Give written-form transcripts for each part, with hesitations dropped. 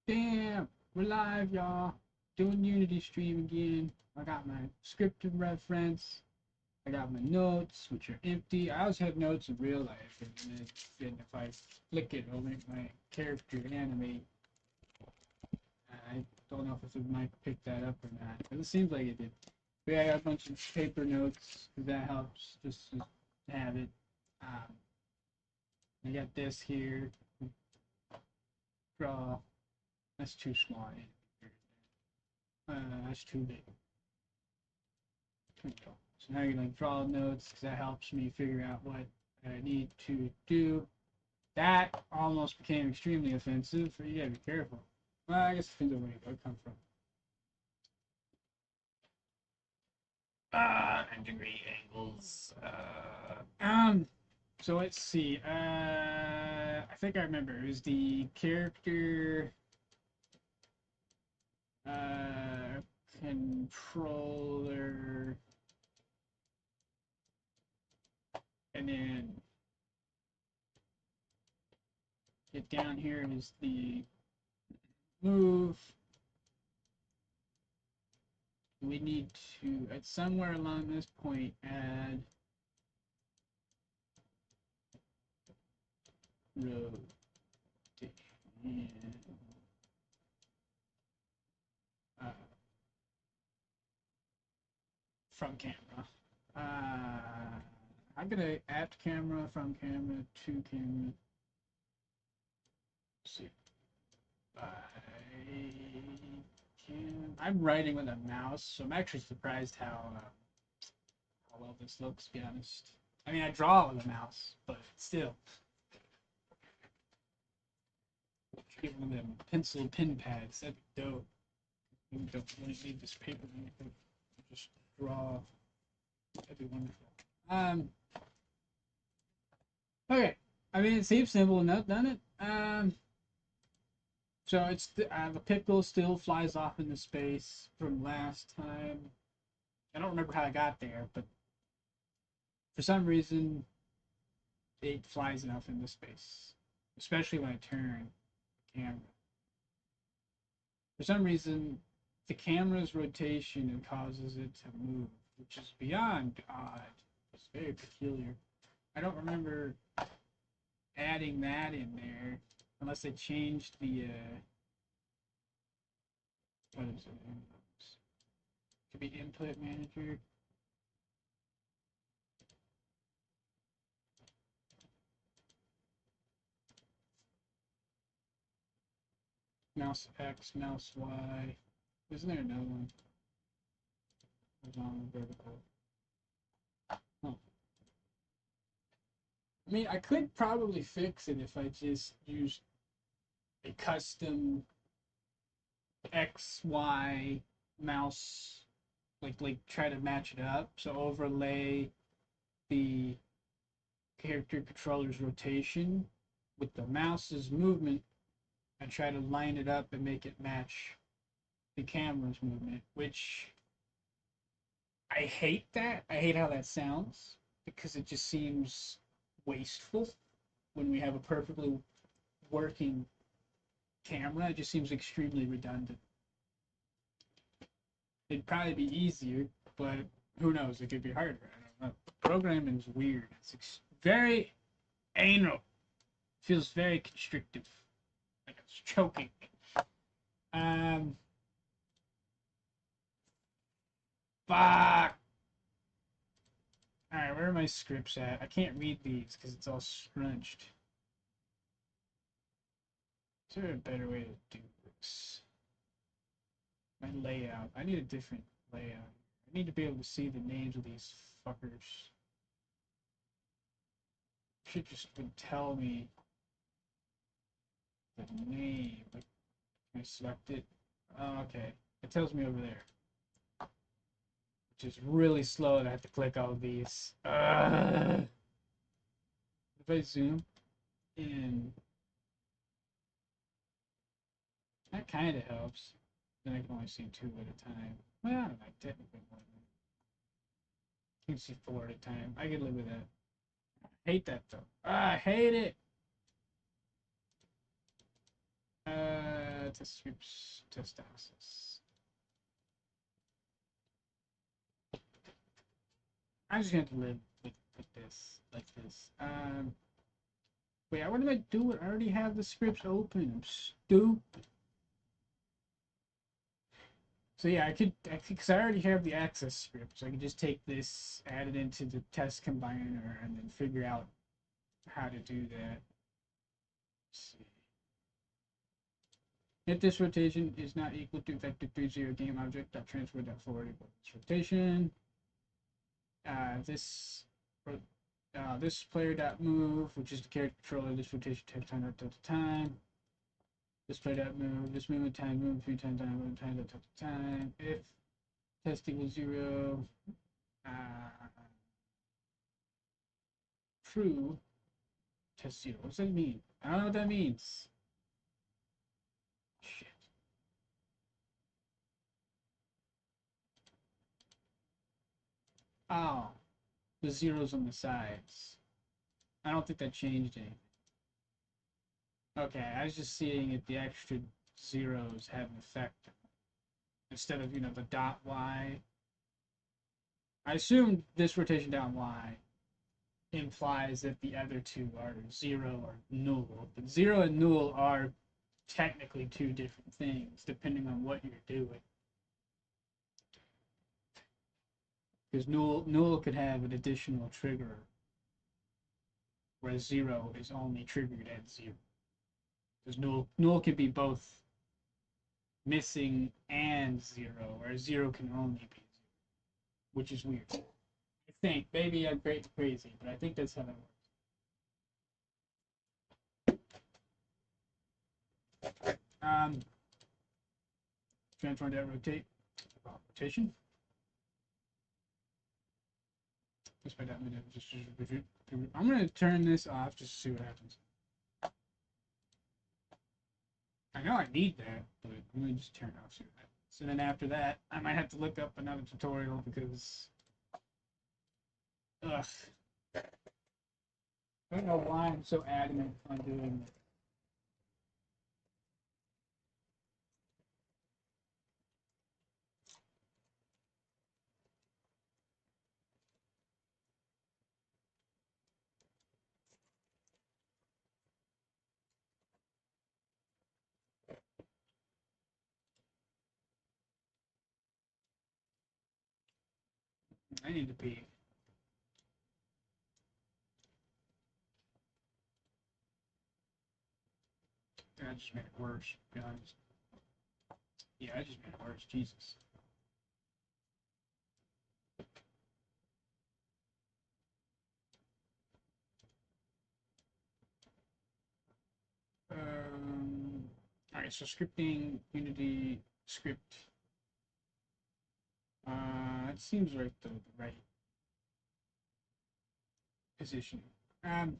Damn, we're live, y'all. Doing Unity stream again. I got my scripted reference. I got my notes, which are empty. I always have notes in real life, and if I flick it, it'll make my character animate. I don't know if the mic picked that up or not, but it seems like it did. But yeah, I got a bunch of paper notes, because that helps just to have it. I got this here. Draw. That's too small. That's too big. So now you're going to draw notes because that helps me figure out what I need to do. That almost became extremely offensive, so you gotta be careful. Well, I guess it depends on where it come from. 90-degree angles. So let's see. I think I remember. It was the character controller, and then get down here is the move. We need to, at somewhere along this point, add rotation from camera. I'm gonna add camera from camera to camera. Let's see. I'm writing with a mouse, so I'm actually surprised how well this looks, to be honest. I mean, I draw with a mouse, but still. Get one of them pencil pen pads. That'd be dope. We don't really need this paper. Just draw. That'd be wonderful. Okay. I mean, it seems simple enough, doesn't it? So it's the pickle still flies off into space from last time. I don't remember how I got there, but for some reason, it flies off into space, especially when I turn the camera. For some reason, the camera's rotation causes it to move, which is beyond odd. It's very peculiar. I don't remember adding that in there unless I changed the what is it? Could be input manager. Mouse X, mouse Y. Isn't there another one? Horizontal, vertical. Huh. I mean, I could probably fix it if I just used a custom X, Y mouse, like try to match it up. So overlay the character controller's rotation with the mouse's movement and try to line it up and make it match the camera's movement, which I hate that. I hate how that sounds because it just seems wasteful when we have a perfectly working camera. It just seems extremely redundant. It'd probably be easier, but who knows? It could be harder. I don't know. Programming is weird. It's very anal. Feels very constrictive. Like it's choking me. Fuck. Alright, where are my scripts at? I can't read these because it's all scrunched. Is there a better way to do this? My layout. I need a different layout. I need to be able to see the names of these fuckers. Should just would tell me the name. Like, can I select it? Oh, okay. It tells me over there. Which is really slow and I have to click all of these. If I zoom in, that kind of helps. Then I can only see two at a time. Well, I don't know, technically more than that. You can see four at a time. I can live with that. I hate that though. I hate it. Test scripts, test access. I'm just gonna have to live with this, like this. Wait, what am I doing? I already have the scripts open. I'm stupid. So yeah, because I already have the access script, so I can just take this, add it into the test combiner, and then figure out how to do that. Let's see. If this rotation is not equal to vector 30 game object dot transfer dot forward equals this rotation. This player dot move, which is the character controller, this rotation takes time at time. This player dot move, this movement time, move 3 times time, movement time at time. If test equals 0, true, test 0. What does that mean? I don't know what that means. Shit. Oh, the zeros on the sides. I don't think that changed anything. Okay, I was just seeing if the extra zeros have an effect instead of, the dot Y. I assume this rotation down Y implies that the other two are 0 or null. But 0 and null are technically two different things, depending on what you're doing. Because null could have an additional trigger, whereas 0 is only triggered at 0. Because null can be both missing and 0, whereas 0 can only be 0, which is weird. I think. Maybe I'm crazy, but I think that's how that works. Transform that rotate. Rotation. I'm going to turn this off just to see what happens. I know I need that, but I'm going to just turn it off. See what happens. So then after that, I might have to look up another tutorial because, ugh, I don't know why I'm so adamant on doing it. I need to pee. I just made it worse, to be honest. Yeah, I just made it worse. Jesus. All right, so scripting, Unity script. It seems right though, the right position. Actually,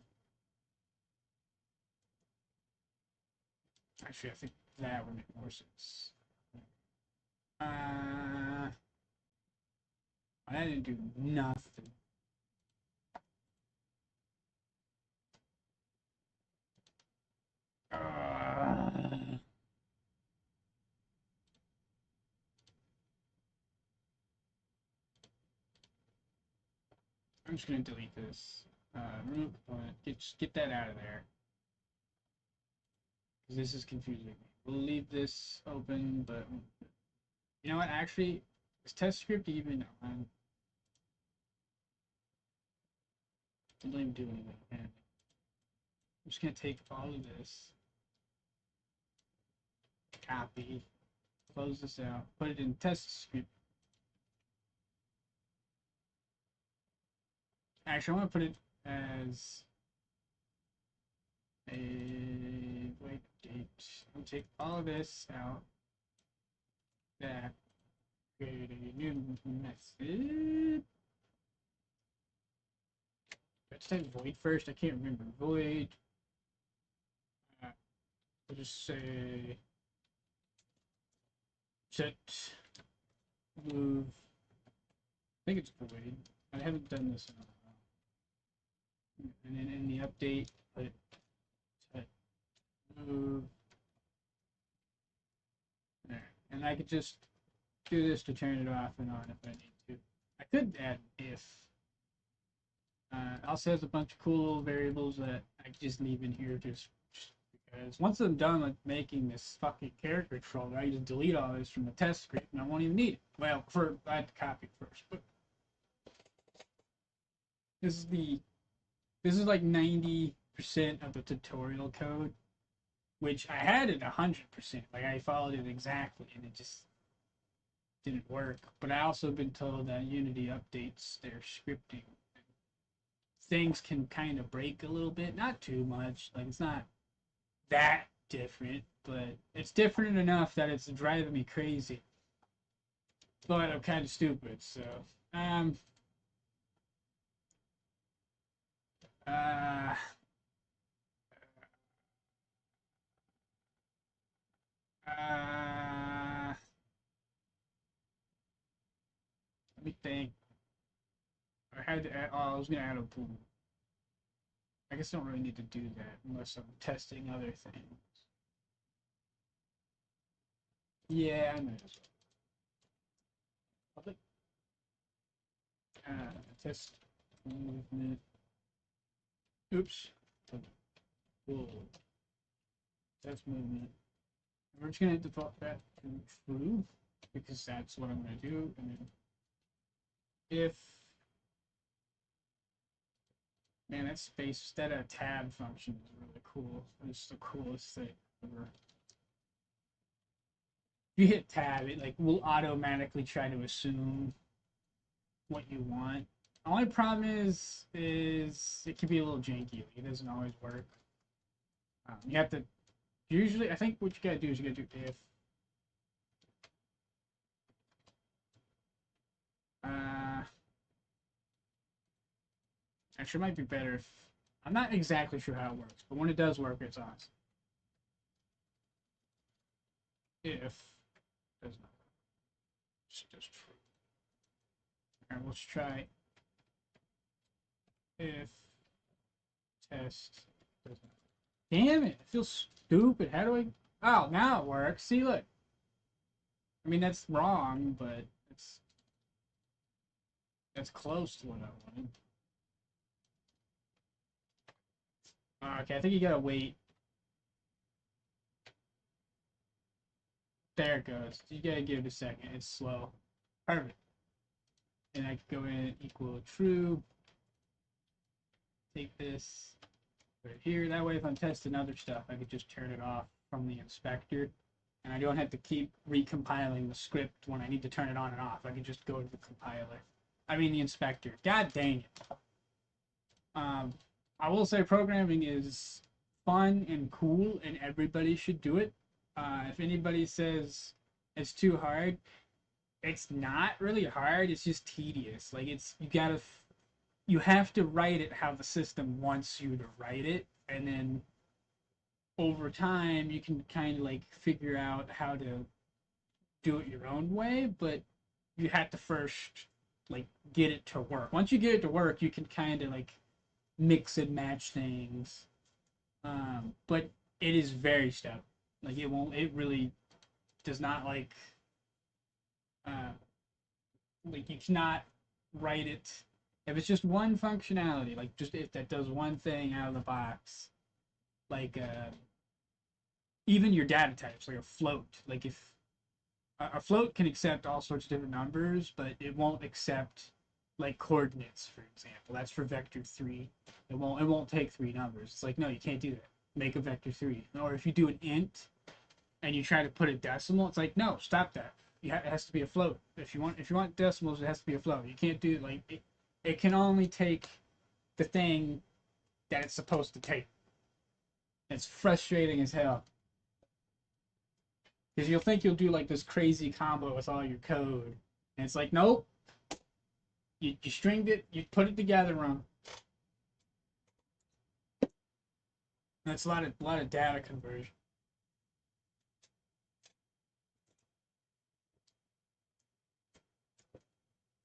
I think that would make more sense. I didn't do nothing. I'm just gonna delete this. Remove component. Get that out of there. Because this is confusing me. We'll leave this open, but you know what? Actually, is test script even on? I don't even do anything. Man. I'm just gonna take all of this, copy, close this out, put it in test script. Actually, I want to put it as a wait date. I'll take all of this out. That create a new method. Let's type void first. I can't remember. Void. I'll just say set move. I think it's void. I haven't done this in a while. And then in the update, put set move And I could just do this to turn it off and on if I need to. I could add if. It also has a bunch of cool little variables that I just leave in here just because once I'm done with making this fucking character controller, I just delete all this from the test script and I won't even need it. Well, I had to copy it first, but this is like 90% of the tutorial code, which I had it 100%. Like I followed it exactly, and it just didn't work. But I also been told that Unity updates their scripting. Things can kind of break a little bit, not too much. Like it's not that different, but it's different enough that it's driving me crazy. But I'm kind of stupid, so uh let me think. I had to add, oh, I was gonna add a boom. I guess I don't really need to do that unless I'm testing other things. Yeah, I might as well. Public test movement. Oops. Whoa. Test movement. We're just gonna default that to true because that's what I'm gonna do. And then if man, that space that tab function is really cool. It's the coolest thing ever. If you hit tab, it like will automatically try to assume what you want. Only problem is it can be a little janky. Like, it doesn't always work. You have to usually. I think what you gotta do is you gotta do if. Actually, it might be better if I'm not exactly sure how it works, but when it does work, it's awesome. If does not, it's just true. All right, let's try if test does not. Damn it! It feels stupid. How do I? Oh, now it works. See, look. I mean, that's wrong, but that's close to what I wanted. Okay, I think you gotta wait. There it goes. You gotta give it a second. It's slow. Perfect. And I can go in equal true. Take this right here. That way, if I'm testing other stuff, I could just turn it off from the inspector. And I don't have to keep recompiling the script when I need to turn it on and off. I can just go to the compiler. I mean the inspector. God dang it. I will say programming is fun and cool, and everybody should do it. If anybody says it's too hard, it's not really hard. It's just tedious. Like you have to write it how the system wants you to write it, and then over time you can kind of like figure out how to do it your own way, but you have to first like get it to work. Once you get it to work, you can kind of like mix and match things. But it is very stubborn. Like it really does not uh, like you cannot write it if it's just one functionality, like just if that does one thing out of the box, like even your data types, like a float. Like if a float can accept all sorts of different numbers, but it won't accept like coordinates, for example. That's for vector 3. It won't take 3 numbers. It's like, no, you can't do that. Make a vector 3. Or if you do an int and you try to put a decimal, it's like, no, stop that. It has to be a float. If you want decimals, it has to be a float. You can't do like it can only take the thing that it's supposed to take. It's frustrating as hell. Because you'll think you'll do like this crazy combo with all your code. And it's like, nope. You stringed it, you put it together wrong. That's a lot of data conversion.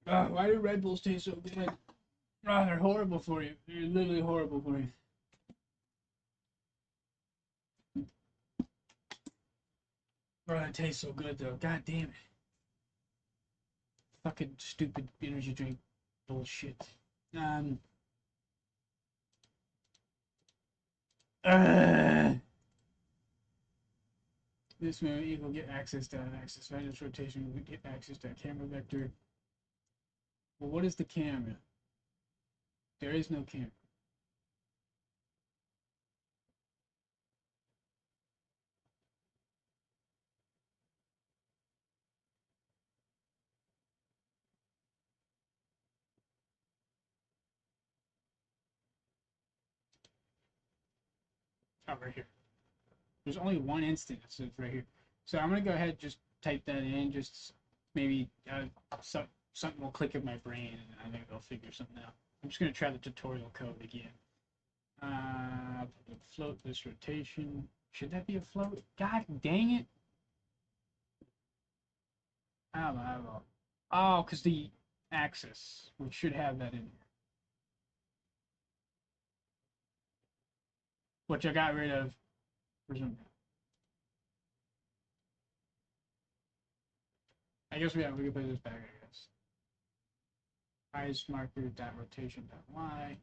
Oh, why do Red Bulls taste so good? Oh, they're horrible for you. They're literally horrible for you. Bro, it tastes so good though. God damn it. Fucking stupid energy drink bullshit. Um. Uh, this move equal get access to axis values rotation. We get access to a camera vector. Well, what is the camera? There is no camera. Oh, right here. There's only one instance right here. So I'm gonna go ahead and just type that in. Just maybe something will click in my brain, and I think I'll figure something out. I'm just gonna try the tutorial code again. Float this rotation. Should that be a float? God dang it! I don't know. Oh, because the axis. We should have that in here. Which I got rid of. I guess we can put this back, I guess. Ice marker dot rotation dot y.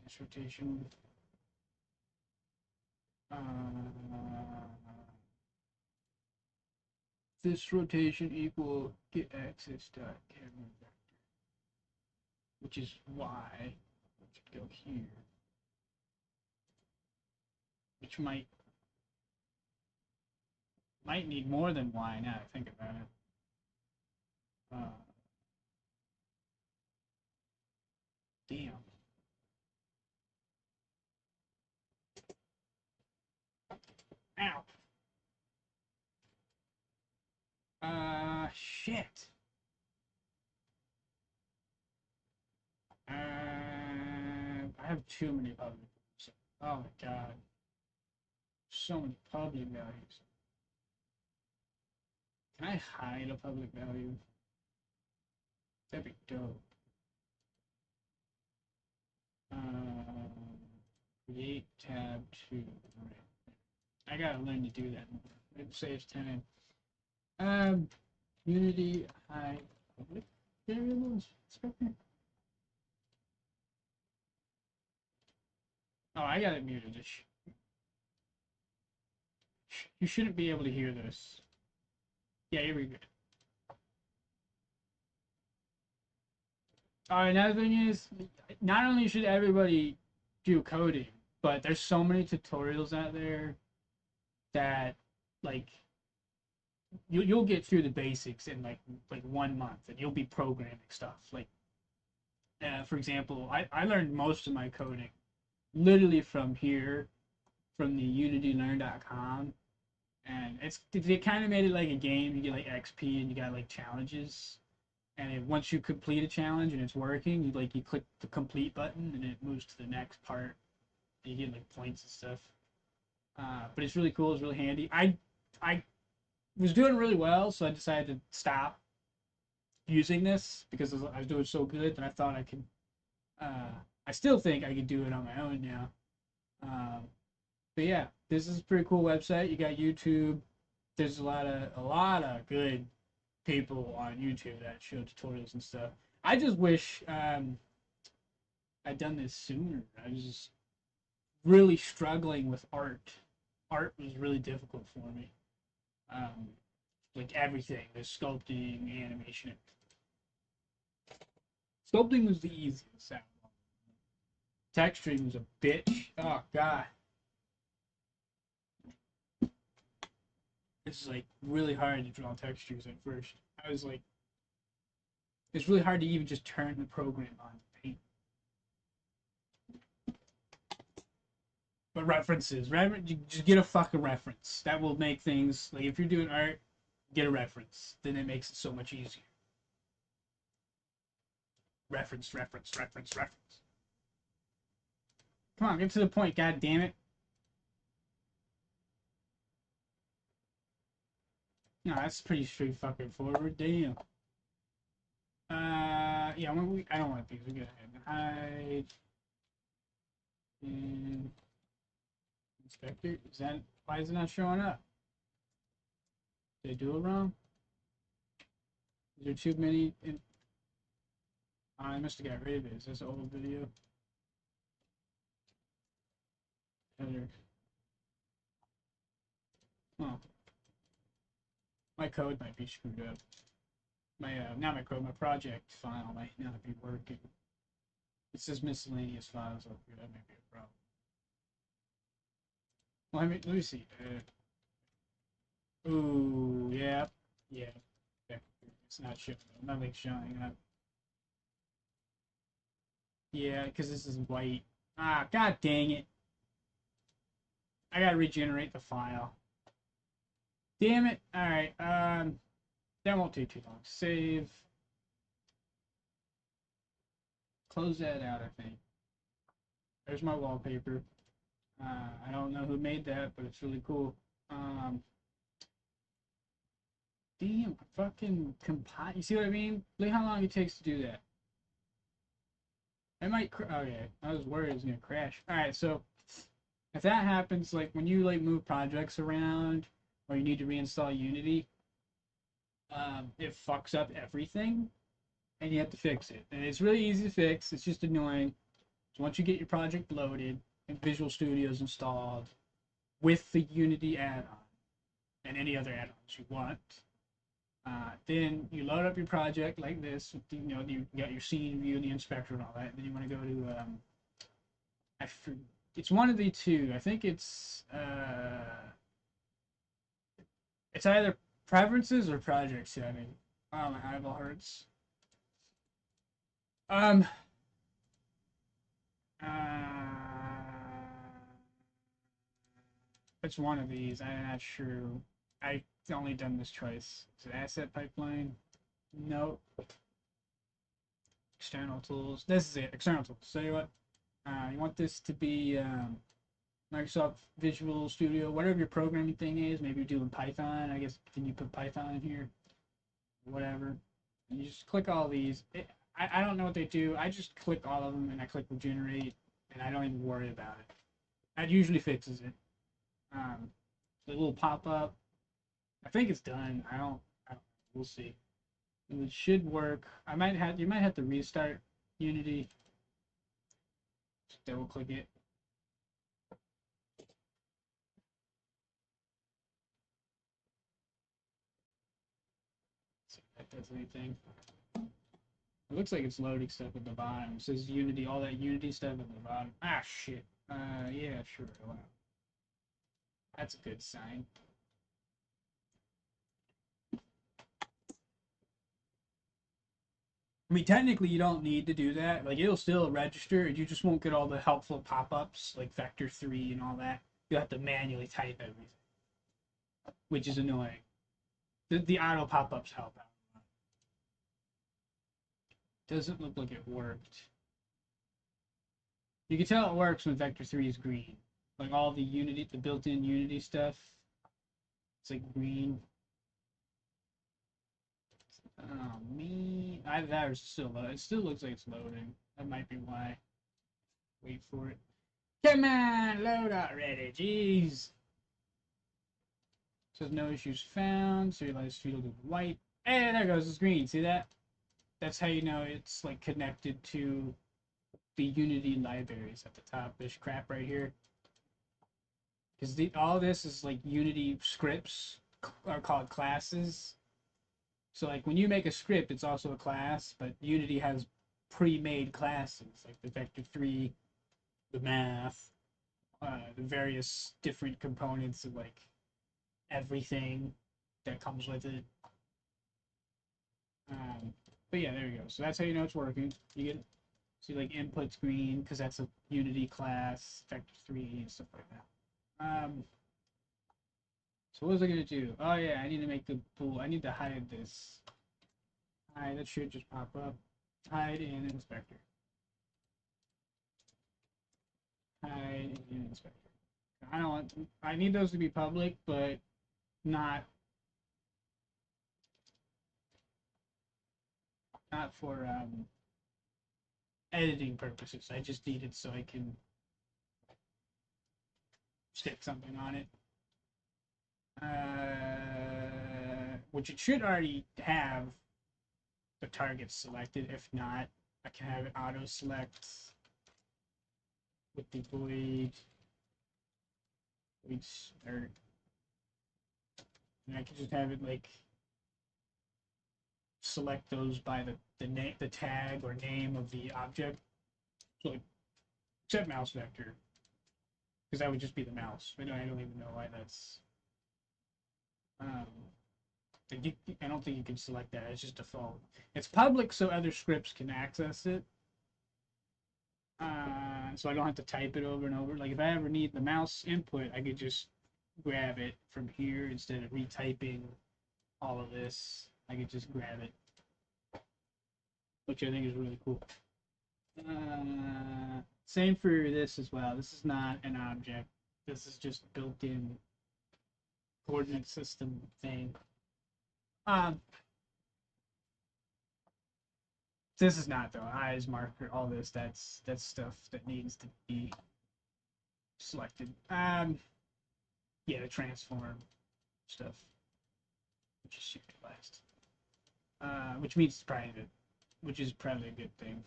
This rotation. This rotation equal get access dot camera vector, which is y. Let's go here, which might need more than y now I think about it. Damn. Ow. Shit. I have too many public. Oh my god. So many public values. Can I hide a public value? That'd be dope. Create tab 2. I gotta learn to do that more. It saves time. Unity hide public variables. Oh, I got it muted. You shouldn't be able to hear this. Yeah, here we go. Another thing is, not only should everybody do coding, but there's so many tutorials out there that, like, you'll get through the basics in like 1 month, and you'll be programming stuff. Like, for example, I learned most of my coding literally from here, from the unitylearn.com, and they kind of made it like a game. You get like XP and you got like challenges, and once you complete a challenge and it's working, you click the complete button and it moves to the next part. And you get like points and stuff. But it's really cool. It's really handy. I was doing really well, so I decided to stop using this because I was doing so good that I thought I could. I still think I could do it on my own now. But yeah, this is a pretty cool website. You got YouTube. There's a lot of good people on YouTube that show tutorials and stuff. I just wish I'd done this sooner. I was just really struggling with art. Art was really difficult for me. Like everything, the sculpting, animation. Sculpting was the easiest. Texturing was a bitch. Oh god. It's like really hard to draw textures at first. I was like, it's really hard to even just turn the program on paint. But references, just get a fucking reference. That will make things like if you're doing art, get a reference. Then it makes it so much easier. Reference. Come on, get to the point, god damn it. No, that's pretty straight fucking forward. Damn. Yeah, I don't want these. We go ahead and hide. And inspector, is that, why is it not showing up? Did I do it wrong? Is there too many? I must have got rid of it. Is this an old video? Header. Oh, my code might be screwed up. My not my code, my project file might not be working. It says miscellaneous files up here. That might be a problem. Well, let me see. Ooh, yeah, yeah. It's not showing. Nothing's showing up. Yeah, because this is white. Ah, god dang it. I gotta regenerate the file. Damn it. Alright, that won't take too long. Save. Close that out, I think. There's my wallpaper. I don't know who made that, but it's really cool. Damn, fucking compile. You see what I mean? Look how long it takes to do that. I might. Okay, I was worried it was gonna crash. All right, so if that happens, like when you like move projects around or you need to reinstall Unity, it fucks up everything, and you have to fix it. And it's really easy to fix. It's just annoying. So once you get your project loaded and Visual Studio's installed with the Unity add-on and any other add-ons you want, then you load up your project like this. You know, you got your scene view and the inspector and all that. And then you want to go to it's one of the two. I think it's either preferences or project setting. Oh, my eyeball hurts. Uh, it's one of these. I'm not sure. I've only done this twice. Is it asset pipeline? Nope. External tools. This is it. External tools. So you what? You want this to be Microsoft Visual Studio, whatever your programming thing is. Maybe you're doing Python. I guess can you put Python in here? Whatever. And you just click all these. I don't know what they do. I just click all of them and I click regenerate, and I don't even worry about it. That usually fixes it. The little pop up. I think it's done. I don't. We'll see. It should work. You might have to restart Unity. Just double click it. See if that does anything. It looks like it's loading stuff at the bottom. It says Unity, all that Unity stuff at the bottom. Ah, shit. Yeah, sure. Wow. That's a good sign. I mean, technically, you don't need to do that. Like, it'll still register, and you just won't get all the helpful pop-ups, like Vector 3 and all that. You have to manually type everything, which is annoying. The auto pop-ups help out. Doesn't look like it worked. You can tell it works when Vector 3 is green. Like, all the Unity, the built-in Unity stuff, it's like green. Oh, me. That is still low. It still looks like it's loading. That might be why. Wait for it. Come on, load already. Jeez. Says no issues found. Serialized field is white. Hey, there goes. It's green. See that? That's how you know it's like connected to the Unity libraries at the top. This crap right here. Because all this is like Unity scripts are called classes. So like when you make a script, it's also a class, but Unity has pre-made classes like the Vector 3, the math, the various different components of like everything that comes with it. But yeah, there you go. So that's how you know it's working. You get see like input screen because that's a Unity class, Vector 3 and stuff like that. So what was I gonna do? Oh yeah, I need to make the pool. I need to hide this. Hide, that should just pop up. Hide in inspector. Hide in inspector. I don't want. I need those to be public, but not for editing purposes. I just need it so I can stick something on it. Which it should already have the target selected. If not, I can have it auto select with the void, or and I can just have it like select those by the tag or name of the object. So like set mouse vector, because that would just be the mouse. I don't even know why that's. Um, I don't think you can select that. It's just default. It's public, so other scripts can access it. So I don't have to type it over and over. Like if I ever need the mouse input, I could just grab it from here instead of retyping all of this. I could just grab it, which I think is really cool. Same for this as well. This is not an object. This is just built-in coordinate system thing. This is not though. Eyes, marker, all this. That's stuff that needs to be selected. Yeah, the transform stuff, which is serialized. Which means it's private, which is probably a good thing.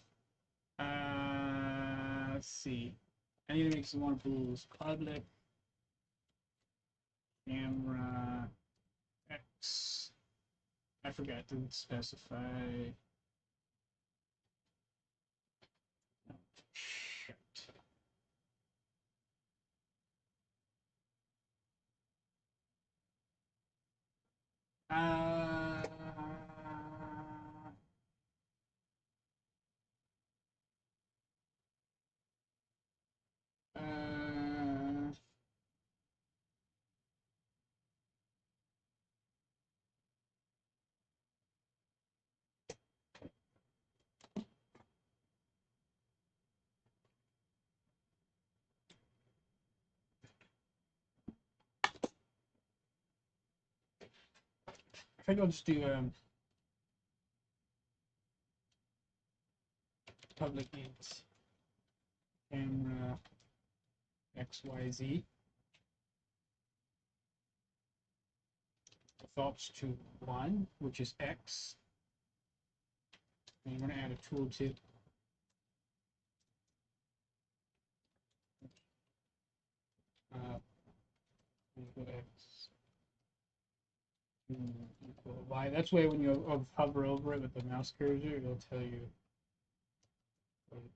Let's see. I need to make some more rules. Public camera X. I forgot to specify. Oh, shit. Uh, I think I'll just do public int camera XYZ defaults to 1, which is X. And we're going to add a tooltip. Equal X equal Y. That's why when you hover over it with the mouse cursor, it'll tell you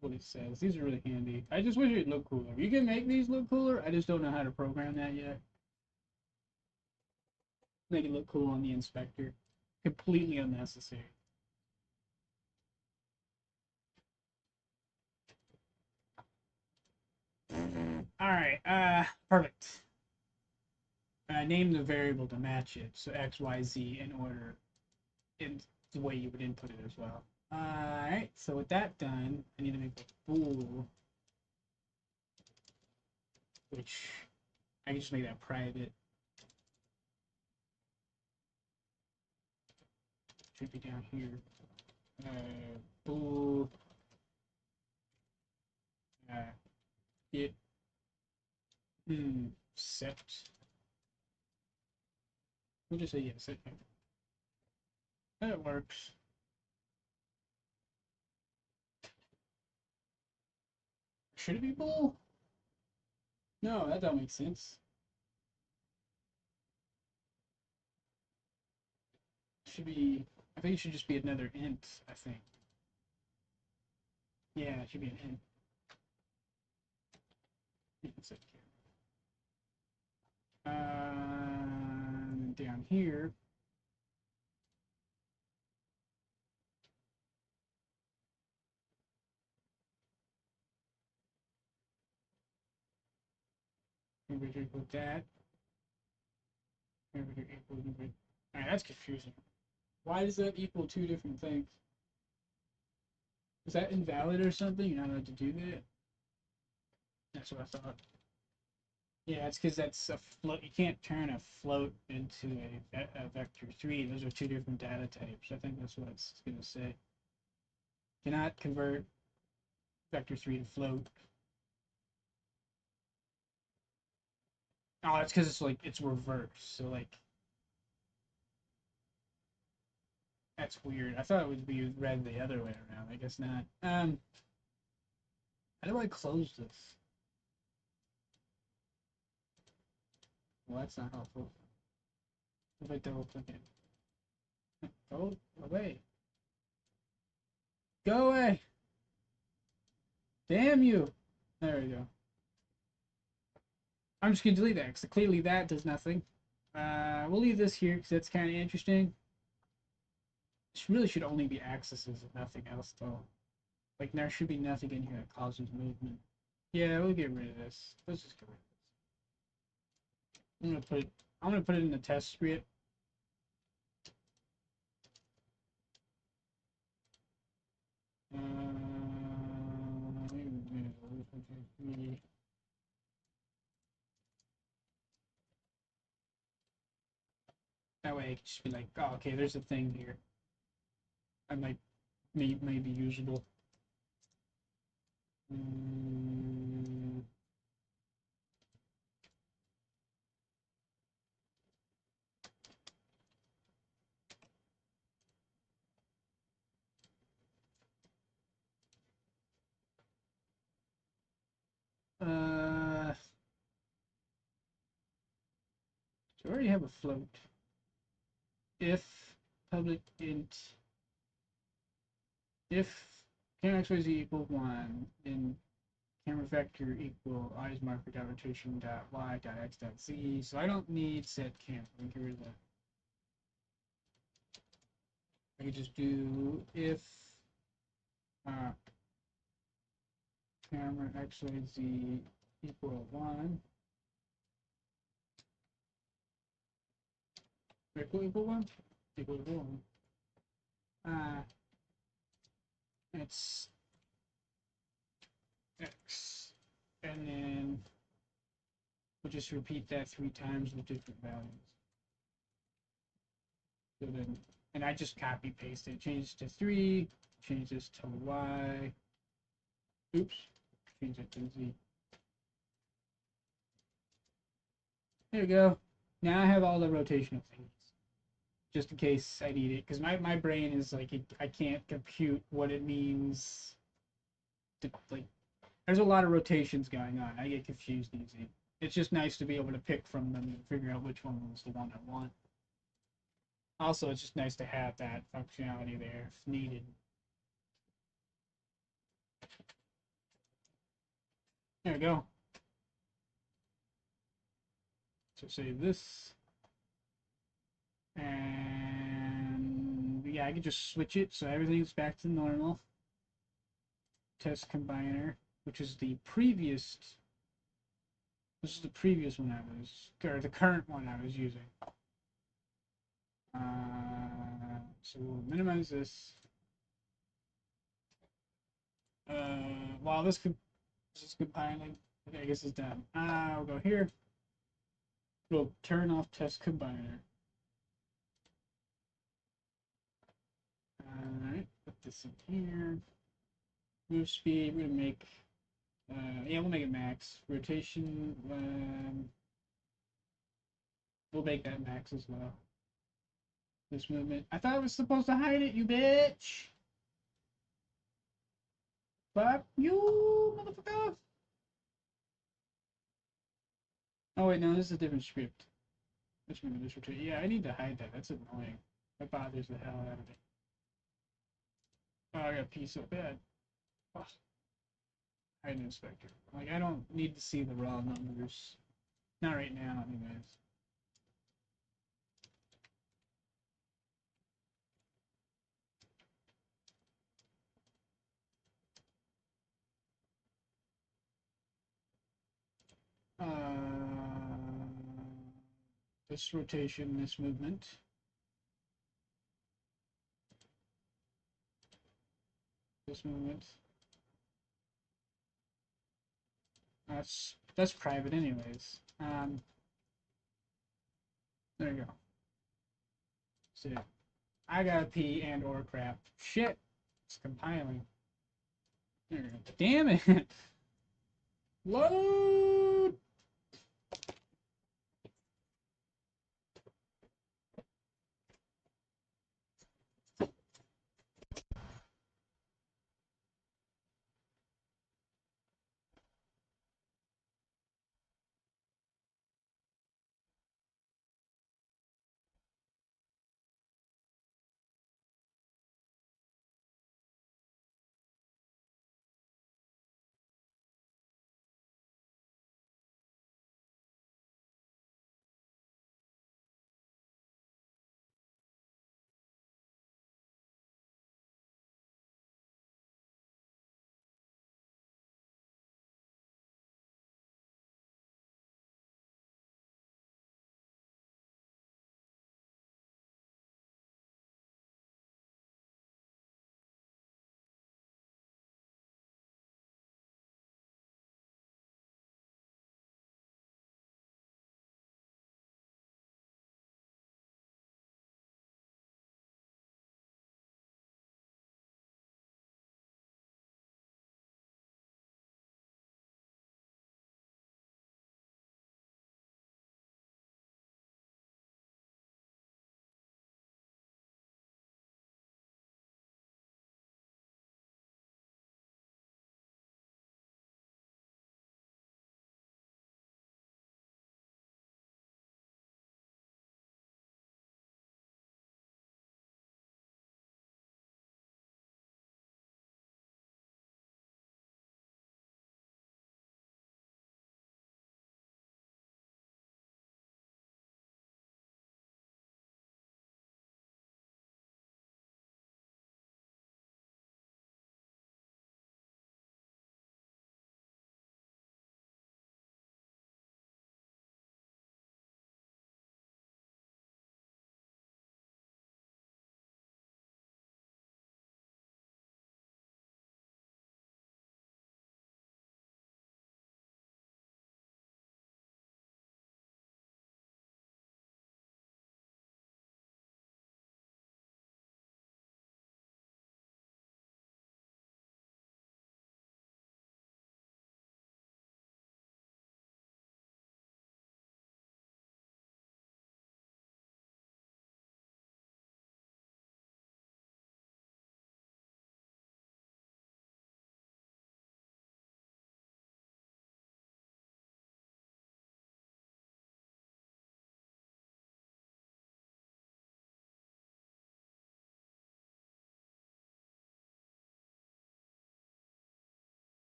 what it says. These are really handy. I just wish it'd look cooler. You can make these look cooler. I just don't know how to program that yet. Make it look cool on the inspector. Completely unnecessary. All right. Perfect. Name the variable to match it. So X, Y, Z in order, in the way you would input it as well. All right. So with that done, I need to make a bool, which I can just make that private. Should be down here. Bool. It. Set. We'll just say yes. Set. That works. Should it be bool? No, that don't make sense. Should be. I think it should just be another int. I think. Yeah, it should be an int. Down here. Maybe equal that. Maybe equal. Alright, that's confusing. Why does that equal two different things? Is that invalid or something? You're not allowed to do that? That's what I thought. Yeah, it's because that's a float. You can't turn a float into a vector 3. Those are two different data types. I think that's what it's going to say. Cannot convert vector 3 to float. Oh, it's because it's like it's reversed. So like that's weird. I thought it would be read the other way around. I guess not. How do I close this? Well, that's not helpful. If I double click it. Go away. Go away. Damn you. There we go. I'm just gonna delete that because clearly that does nothing. We'll leave this here because that's kind of interesting. This really should only be axes and nothing else, though. Like, there should be nothing in here that causes movement. Yeah, we'll get rid of this. Let's just get rid of this. I'm gonna put it in the test script. That way it can just be like, oh, okay, there's a thing here. I might may be usable. So I already have a float. If public int if camera xyz equal 1, then camera vector equal eyes marker dot rotation dot y dot x dot z. So I don't need set camera. Let me get rid of that. I could just do if camera xyz equal 1 equal 1 equal 1. It's x, and then we'll just repeat that 3 times with different values. So then, and I just copy paste it, change to 3, change this to y, oops, change it to z. There we go. Now I have all the rotational things, just in case I need it, because my brain is like, I can't compute what it means to, like, there's a lot of rotations going on. I get confused easy. It's just nice to be able to pick from them and figure out which one was the one I want. Also, it's just nice to have that functionality there if needed. There we go. So save this. And yeah, I can just switch it so everything's back to normal. Test combiner, which is the previous. This is the previous one I was, or the current one I was using. So we'll minimize this. While this is compiling, okay, I guess it's done. We'll go here. We'll turn off test combiner. Alright, put this in here. Move speed, we're gonna make, yeah, we'll make it max. Rotation, we'll make that max as well. This movement. I thought I was supposed to hide it, you bitch! Fuck you, motherfucker! Oh wait, no, this is a different script. Which one is rotation? Yeah, I need to hide that. That's annoying. That bothers the hell out of me. Oh, I got pee so bad. Oh. Hide inspector. Like, I don't need to see the raw numbers. Not right now, anyways. This rotation, this movement. This movement. That's private anyways. There you go. So I gotta pee and or crap. Shit. It's compiling. There you go. Damn it. Load.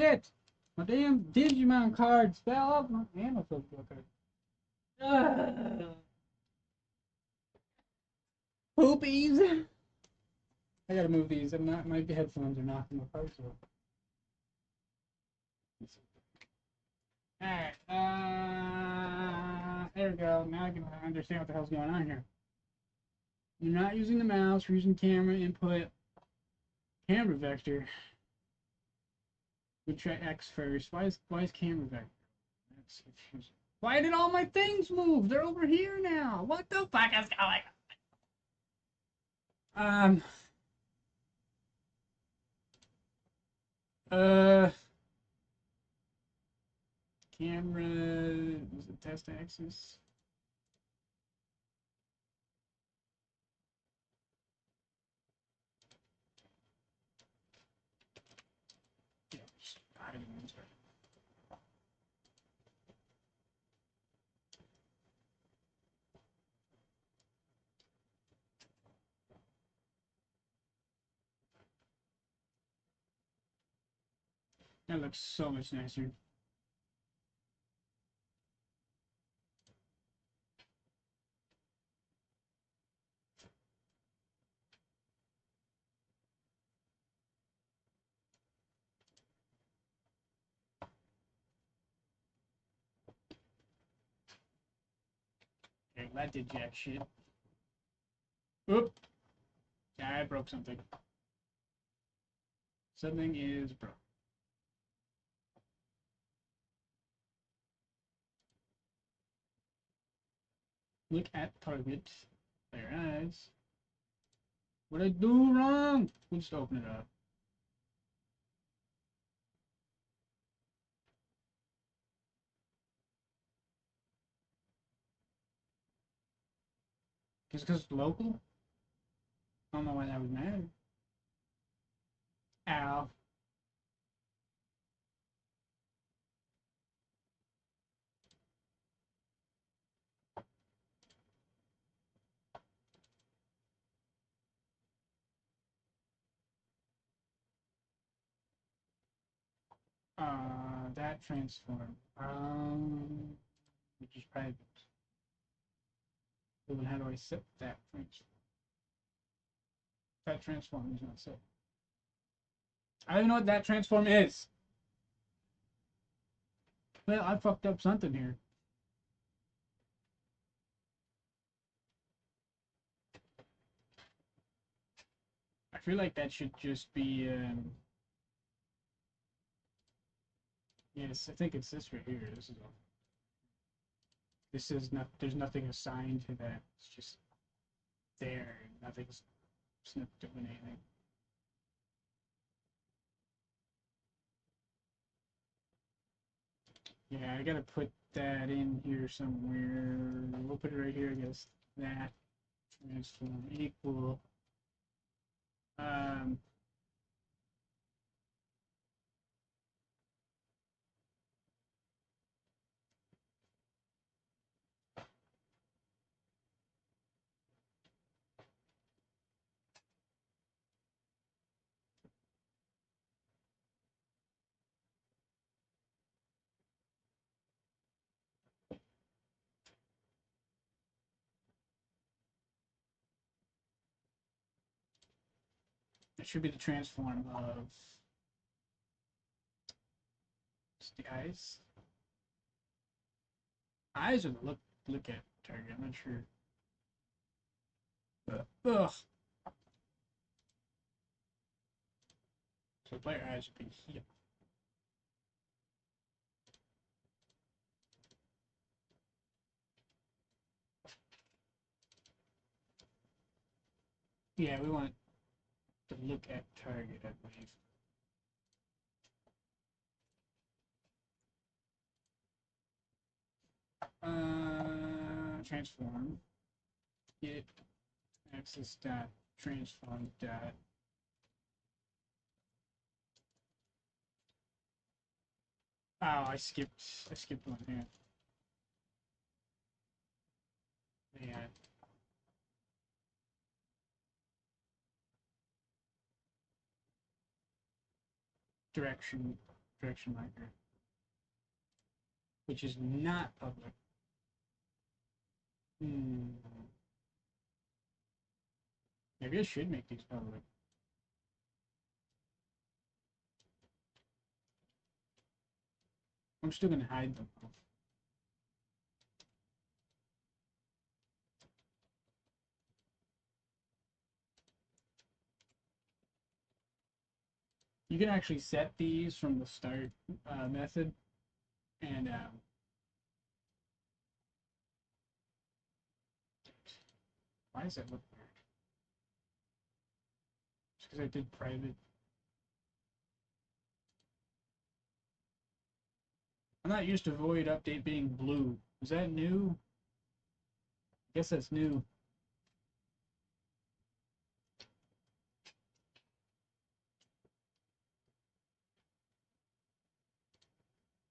Shit! My damn Digimon cards fell off my Amazon card. Poopies! I gotta move these. I'm not. My headphones are knocking my parts off. Alright. There we go. Now I can understand what the hell's going on here. You're not using the mouse. You're using camera input. Camera vector. We try X first. Why is camera vector? That's confusing. Why did all my things move? They're over here now. What the fuck is going on? Camera is it test axis? Yeah, I don't know. That looks so much nicer. Okay, that did jack shit. Oop! Yeah, I broke something. Something is broke. Look at target. Their eyes. What did I do wrong? We'll just open it up. Just because it's local? I don't know why that would matter. Ow. That transform. Which is private. So then how do I set that transform? That transform is not set. I don't even know what that transform is. Well, I fucked up something here. I feel like that should just be, yes, I think it's this right here. This is all. This is not, there's nothing assigned to that. It's just there. Nothing's not doing anything. Yeah, I gotta put that in here somewhere. We'll put it right here, I guess. That transform equal. Um, it should be the transform of the eyes. Eyes or the look at target. I'm not sure. Ugh. So player eyes would be here. Yeah, we want to look at target, I believe. Transform. Get axis dot transform dot. Oh, I skipped one here. Yeah. Direction direction marker, which is not public. Maybe I should make these public. I'm still gonna hide them. You can actually set these from the start method, and why does that look weird? It's because I did private. I'm not used to void update being blue. Is that new? I guess that's new.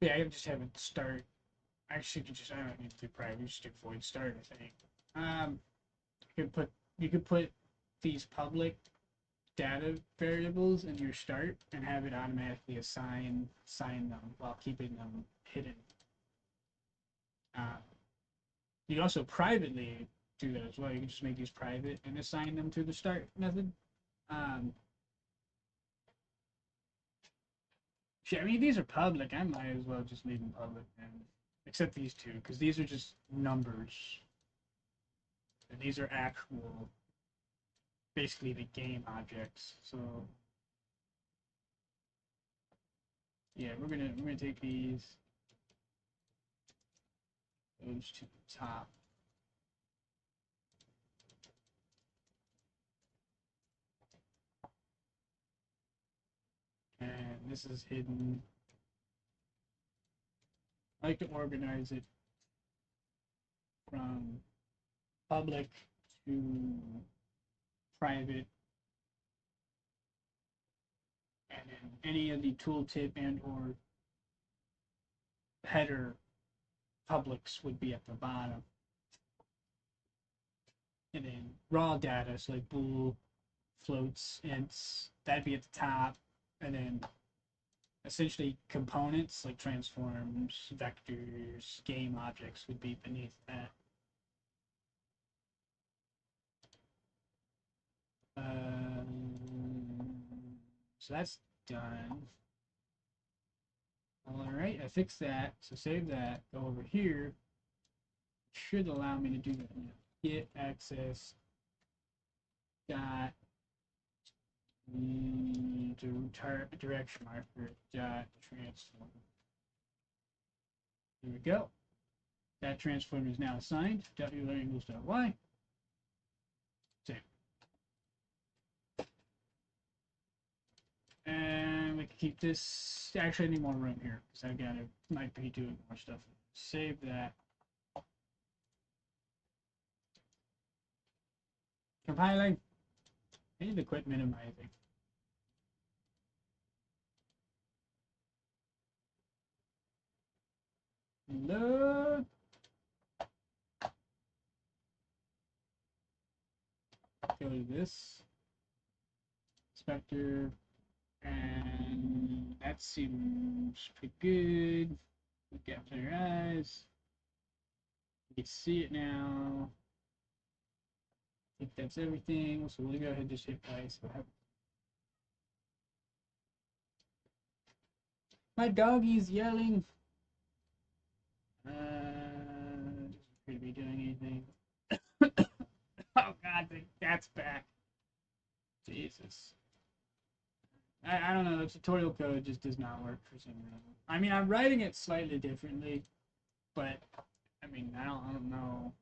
Yeah, I just have it start. Actually, I don't need to do private. Just do void start, I think. You could put these public data variables in your start and have it automatically assign them while keeping them hidden. You can also privately do that as well. You can just make these private and assign them to the start method. I mean, these are public. I might as well just leave them public, and except these two, because these are just numbers, and these are actual, basically the game objects. So yeah, we're gonna take those to the top. And this is hidden. I like to organize it from public to private, and then any of the tooltip and or header publics would be at the bottom. And then raw data, so like bool, floats, ints, that'd be at the top. And then essentially components like transforms, vectors, game objects would be beneath that. So that's done. All right, I fixed that. So save that. Go over here. Should allow me to do that now. Get access dot direction marker dot transform. Here we go. That transform is now assigned. W.angles.y. Save. And we can keep this. Actually, I need more room here because might be doing more stuff. Save that. Compiling. I need to quit minimizing. Load. Go to this. Inspector. And that seems pretty good. Look after your eyes. You can see it now. I think that's everything. So we'll go ahead and just hit play. So my doggy's yelling. Doesn't appear to be doing anything. Oh God, the cat's back. Jesus. I don't know. The tutorial code just does not work for some reason. I mean, I'm writing it slightly differently, but I mean, I don't know.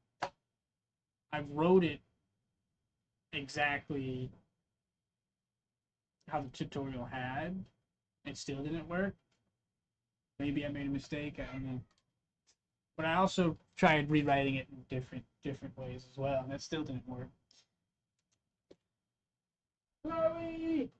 I wrote it exactly how the tutorial had. It still didn't work. Maybe I made a mistake. I don't know. But I also tried rewriting it in different ways as well, and that still didn't work. Chloe!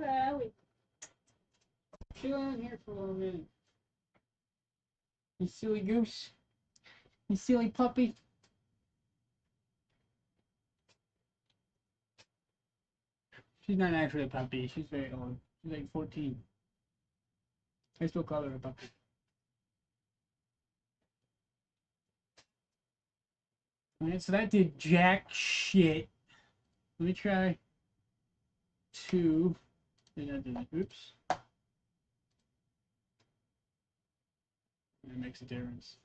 Wowie. Chill on here for a little minute. You silly goose. You silly puppy. She's not actually a puppy. She's very old. She's like 14. I still call her a puppy. Alright, so that did jack shit. Let me try 2. Oops. That makes a difference.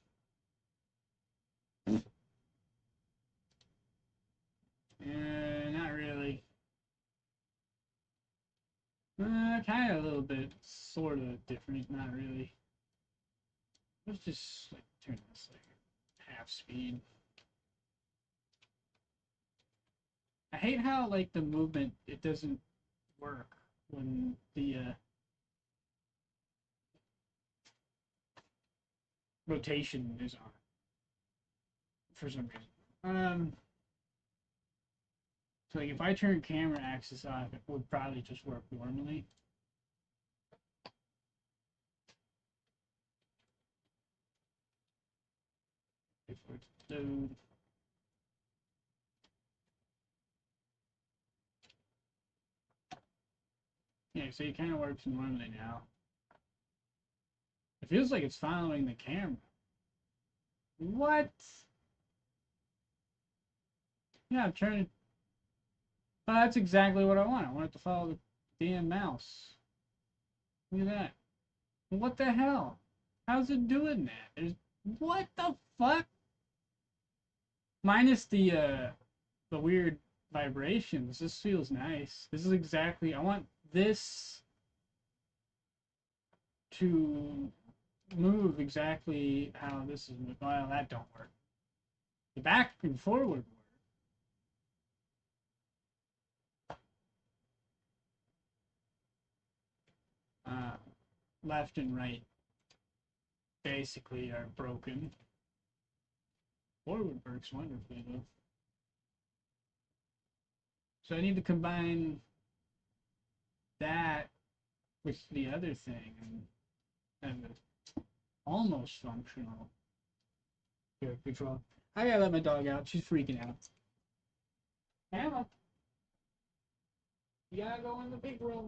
Not really. Kind of a little bit, sort of different, not really. Let's just like turn this like half speed. I hate how like the movement, it doesn't work when the rotation is on for some reason. So like if I turn camera axis off, it would probably just work normally. If we load. Yeah, so it kind of works normally now. It feels like it's following the camera. What? Yeah, I'm turning. Oh, that's exactly what I want. I want it to follow the damn mouse. Look at that. What the hell? How's it doing that? What the fuck? Minus the weird vibrations. This feels nice. This is exactly. I want this to move exactly how this is moving. Well, that don't work. The back and forward work. Left and right basically are broken. Forward works wonderfully though. So I need to combine that with the other thing and almost functional control. I gotta let my dog out. She's freaking out. Emma, you gotta go in the big room.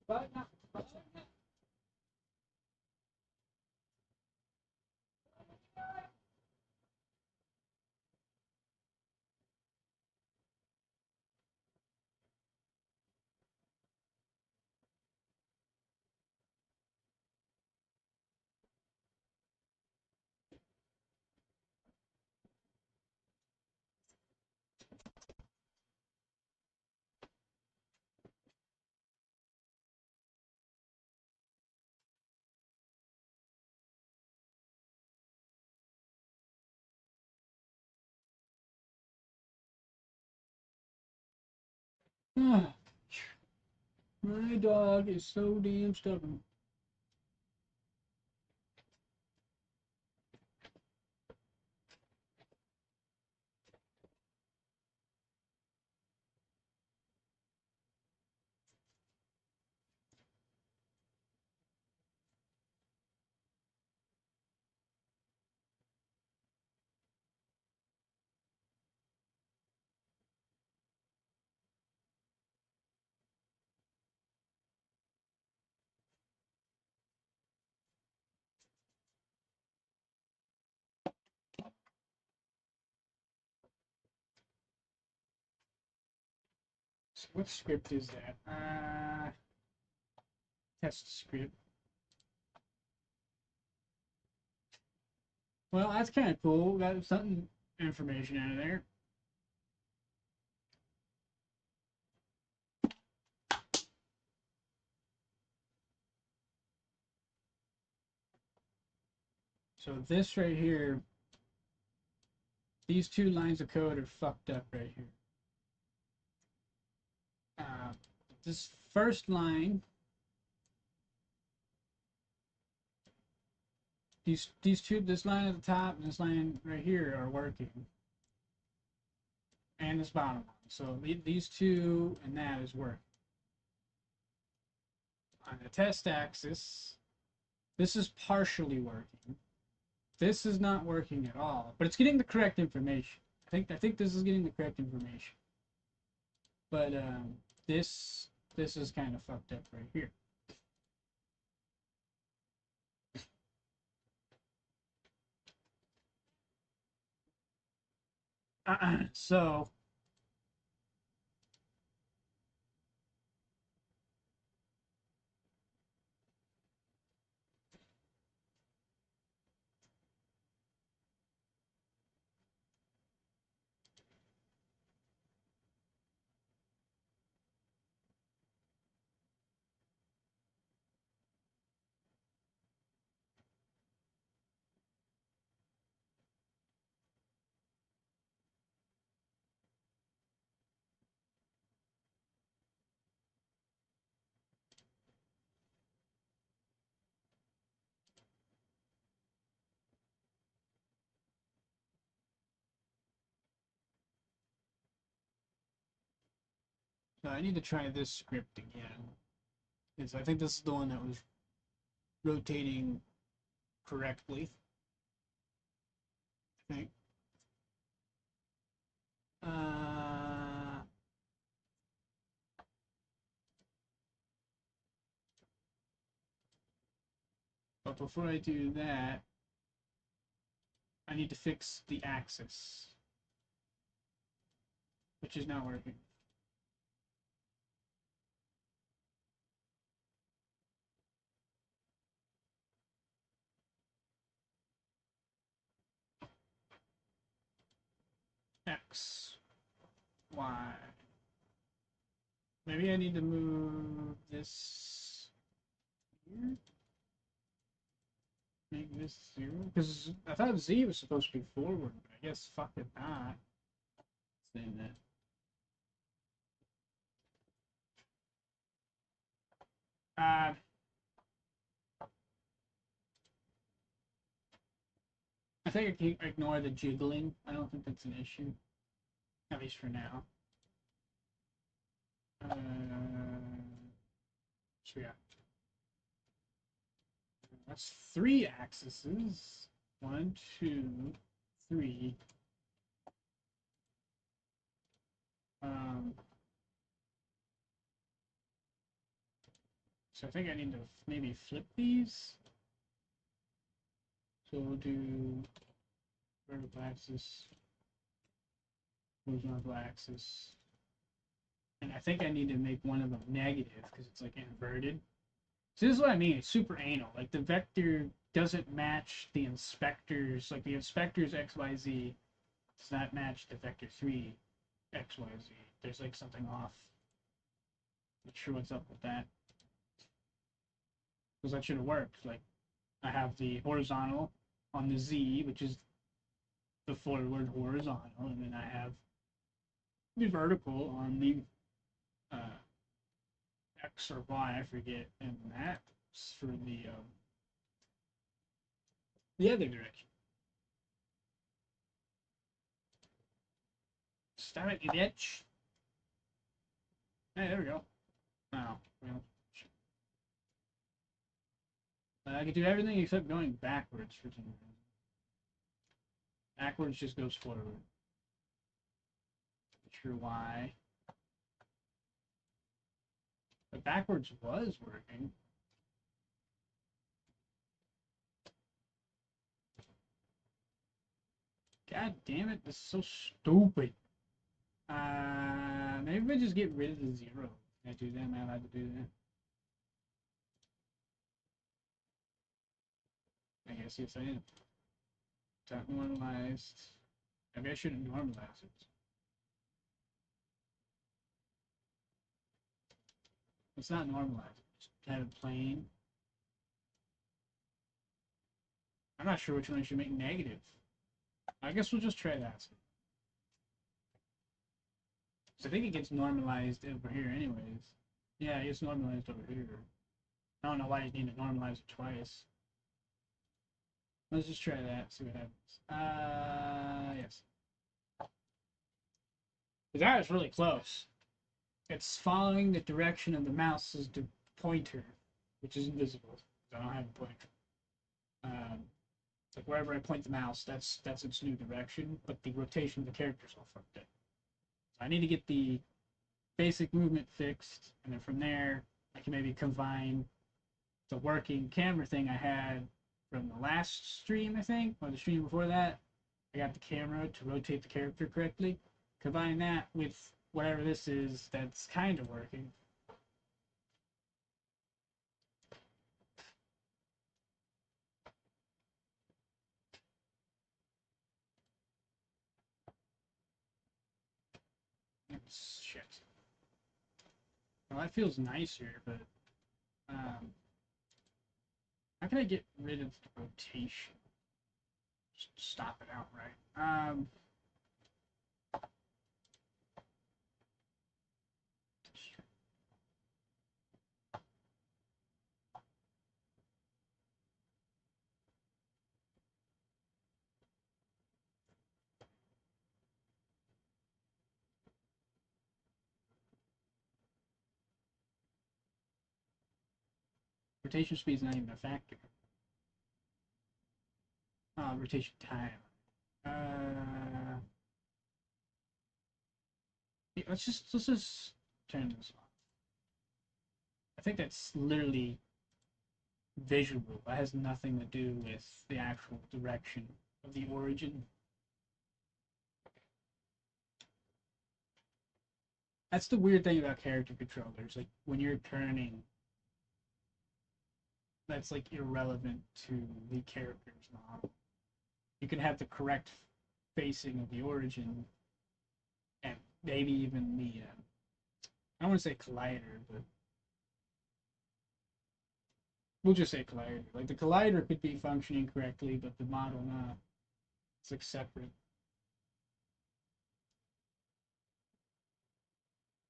But not. My dog is so damn stubborn. So what script is that? Test script. Well, that's kind of cool. Got something information out of there. So this right here, these 2 lines of code are fucked up right here. This first line, this line at the top and this line right here are working. and this bottom one. So these two and that is working. On the test axis, this is partially working. This is not working at all, but it's getting the correct information. I think this is getting the correct information. But this is kind of fucked up right here. So I need to try this script again. Because I think this is the one that was rotating correctly. I think. But before I do that, I need to fix the axis, which is not working. X, Y. Maybe I need to move this here. Make this 0. Because I thought Z was supposed to be forward, but I guess fuck it not. Saying that. I think I can ignore the jiggling. I don't think that's an issue. At least for now. So yeah. That's 3 axes. 1, 2, 3. So I think I need to maybe flip these. So we'll do vertical axis, horizontal axis. And I think I need to make one of them negative because it's like inverted. So this is what I mean. It's super anal. Like the vector doesn't match the inspectors. Like the inspector's XYZ does not match the vector 3 XYZ. There's like something off. Not sure what's up with that. Because that should have worked. Like I have the horizontal on the Z, which is the forward horizontal, and then I have the vertical on the X or Y, I forget, and that's for the other direction. Stop it, you bitch. Hey, there we go. Oh, well. I can do everything except going backwards for some reason. Backwards just goes forward. Not sure why. But backwards was working. God damn it, this is so stupid. Maybe if I just get rid of the 0. Can I do that? Am I allowed to do that? I guess yes I am. Not normalized. Maybe I shouldn't normalize it. It's not normalized. Just have it plain. I'm not sure which one I should make negative. I guess we'll just try that. So I think it gets normalized over here anyways. Yeah, it gets normalized over here. I don't know why you need to normalize it twice. Let's just try that, see what happens. Yes. Because that was really close. It's following the direction of the mouse's pointer, which is invisible. I don't have a pointer. Like wherever I point the mouse, that's its new direction, but the rotation of the character's all fucked up. So I need to get the basic movement fixed, and then from there, I can maybe combine the working camera thing I had from the last stream, I think, or the stream before that. I got the camera to rotate the character correctly. Combine that with whatever this is that's kind of working. Shit. Well, that feels nicer, but how can I get rid of the rotation? Just stop it outright. Rotation speed is not even a factor. Rotation time. Let's just turn this off. I think that's literally visual. That has nothing to do with the actual direction of the origin. That's the weird thing about character controllers. Like when you're turning, that's like irrelevant to the character's model. You can have the correct facing of the origin, and maybe even the I don't want to say collider, but we'll just say collider. Like the collider could be functioning correctly, but the model not. It's like separate.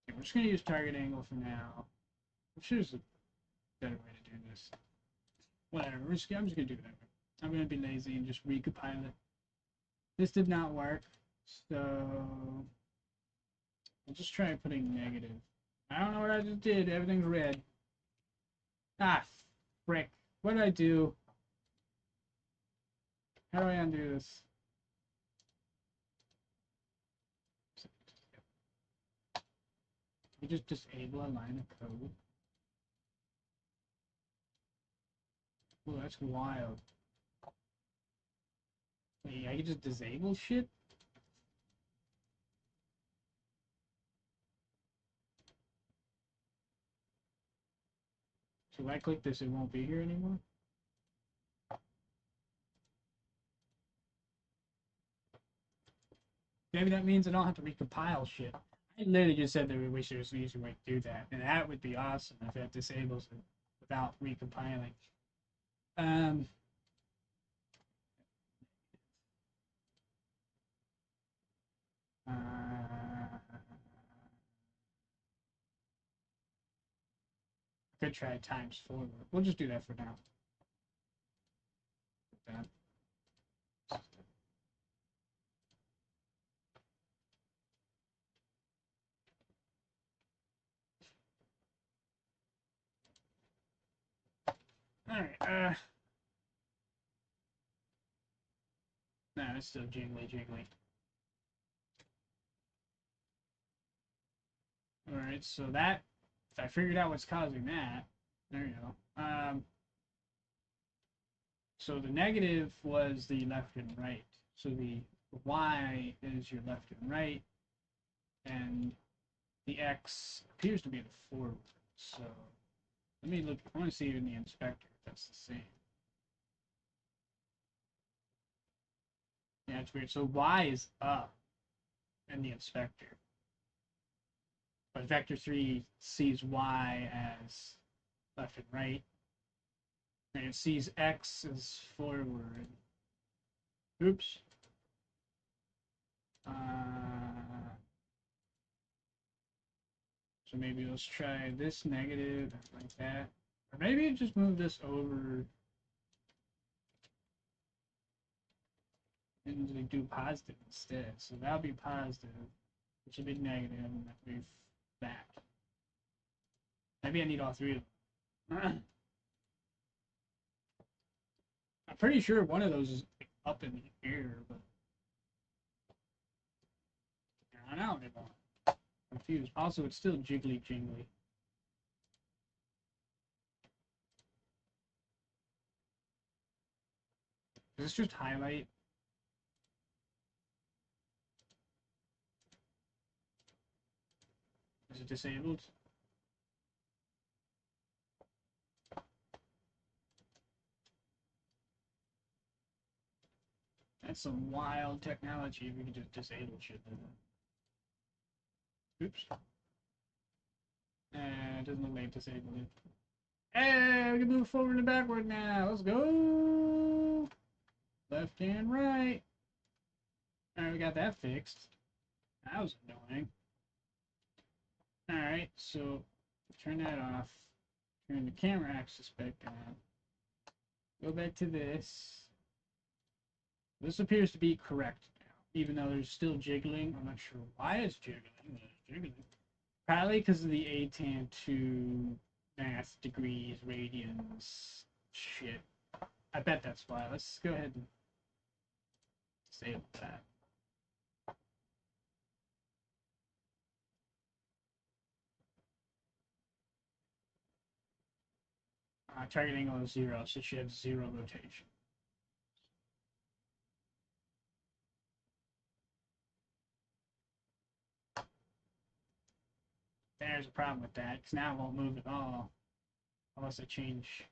Okay, we're just gonna use target angle for now. I'm sure there's a better way to do this. Whatever. I'm just gonna do whatever. I'm gonna be lazy and just recompile it. This did not work, so I'll just try putting negative. I don't know what I just did. Everything's red. Ah, frick. What did I do? How do I undo this? We just disable a line of code. Oh, that's wild. Wait, I can just disable shit? So if I click this, it won't be here anymore? Maybe that means I don't have to recompile shit. I literally just said that we wish there was an easier way to do that, and that would be awesome if it disables it without recompiling. I could try times 4. We'll just do that for now. That. Alright, no, it's still jiggly. Alright, so that, I figured out what's causing that. There you go. So the negative was the left and right. So the Y is your left and right, and the X appears to be the forward. So let me look. I want to see it in the inspector if that's the same. Yeah, it's weird. So Y is up in the inspector, but vector 3 sees Y as left and right, and it sees X as forward. Oops. So maybe let's try this negative like that. Or maybe just move this over and do positive instead. So that'll be positive. which is a big negative, and that move back. Maybe I need all three of them. I'm pretty sure one of those is up in the air, but I don't know anymore. Confused. Also, it's still jiggly jingly. Does this just highlight? Is it disabled? That's some wild technology if we can just disable shit. Oops. It doesn't look like it disabled it. Hey, we can move forward and backward now. Let's go. Left and right. Alright, we got that fixed. That was annoying. Alright, so turn that off. Turn the camera axis back on. Go back to this. This appears to be correct now, even though there's still jiggling. I'm not sure why it's jiggling. It's jiggling. Probably because of the ATAN2 math degrees, radians, shit. I bet that's why. Let's go ahead and disable that. Target angle is 0, so she has 0 rotation. There's a problem with that, because now it won't move at all, unless I change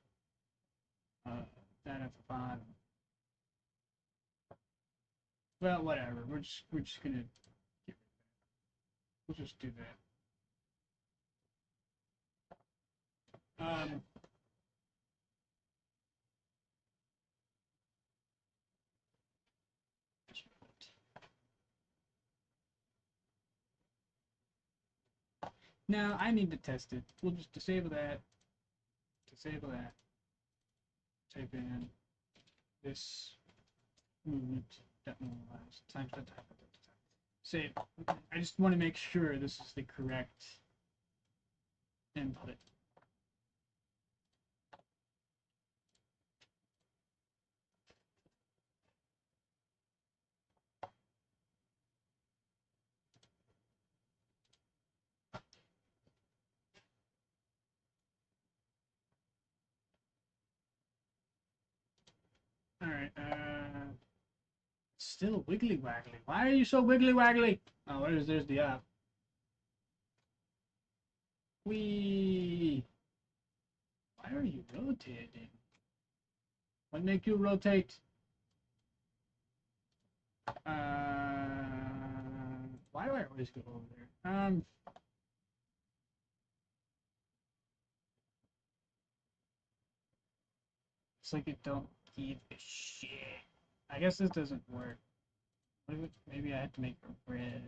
that at the bottom. Well, whatever. We're just gonna get rid of that. We'll just do that. Now I need to test it. We'll just disable that. Disable that. Type in this movement that normalized times that time. Save. I just want to make sure this is the correct input. Alright, still wiggly waggly. Why are you so wiggly waggly? Oh, there's the up. Whee! Why are you rotating? What make you rotate? Why do I always go over there? It's like it don't give a shit. I guess this doesn't work. Maybe I have to make it red.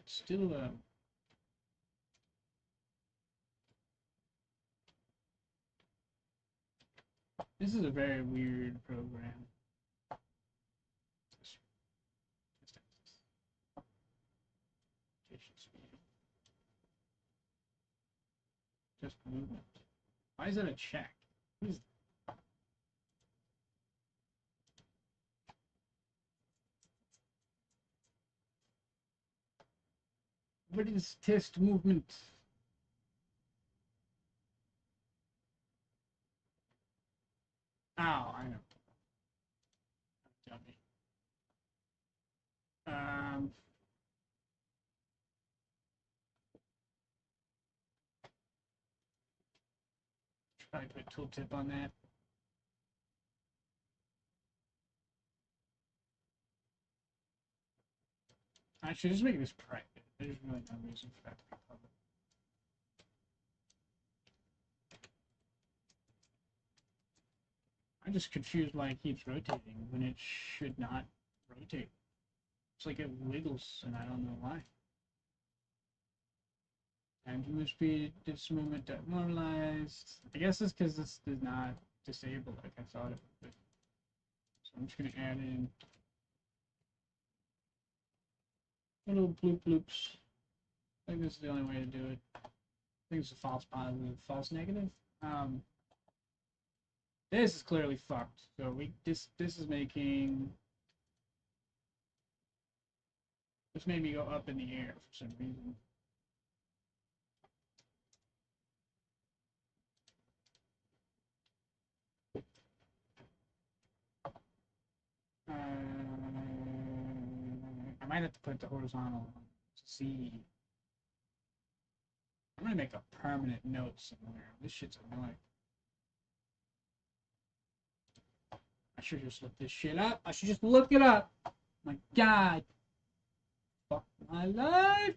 It's still this is a very weird program. Just movement. Why is that a check? What is test movement? Oh, I know. Dummy. Should probably put a tooltip on that. Actually, just make this private. There's really no reason for that to be public. I'm just confused why it keeps rotating when it should not rotate. It's like it wiggles, and I don't know why. And movement speed, this movement got normalized. I guess it's because this is not disabled like I thought it would be. So I'm just gonna add in little bloop bloops. I think this is the only way to do it. I think it's a false positive, false negative. This is clearly fucked. So this is making, this made me go up in the air for some reason. I might have to put the horizontal on to see. I'm gonna make a permanent note somewhere. This shit's annoying. I should just look this shit up. I should just look it up. My God. Fuck my life.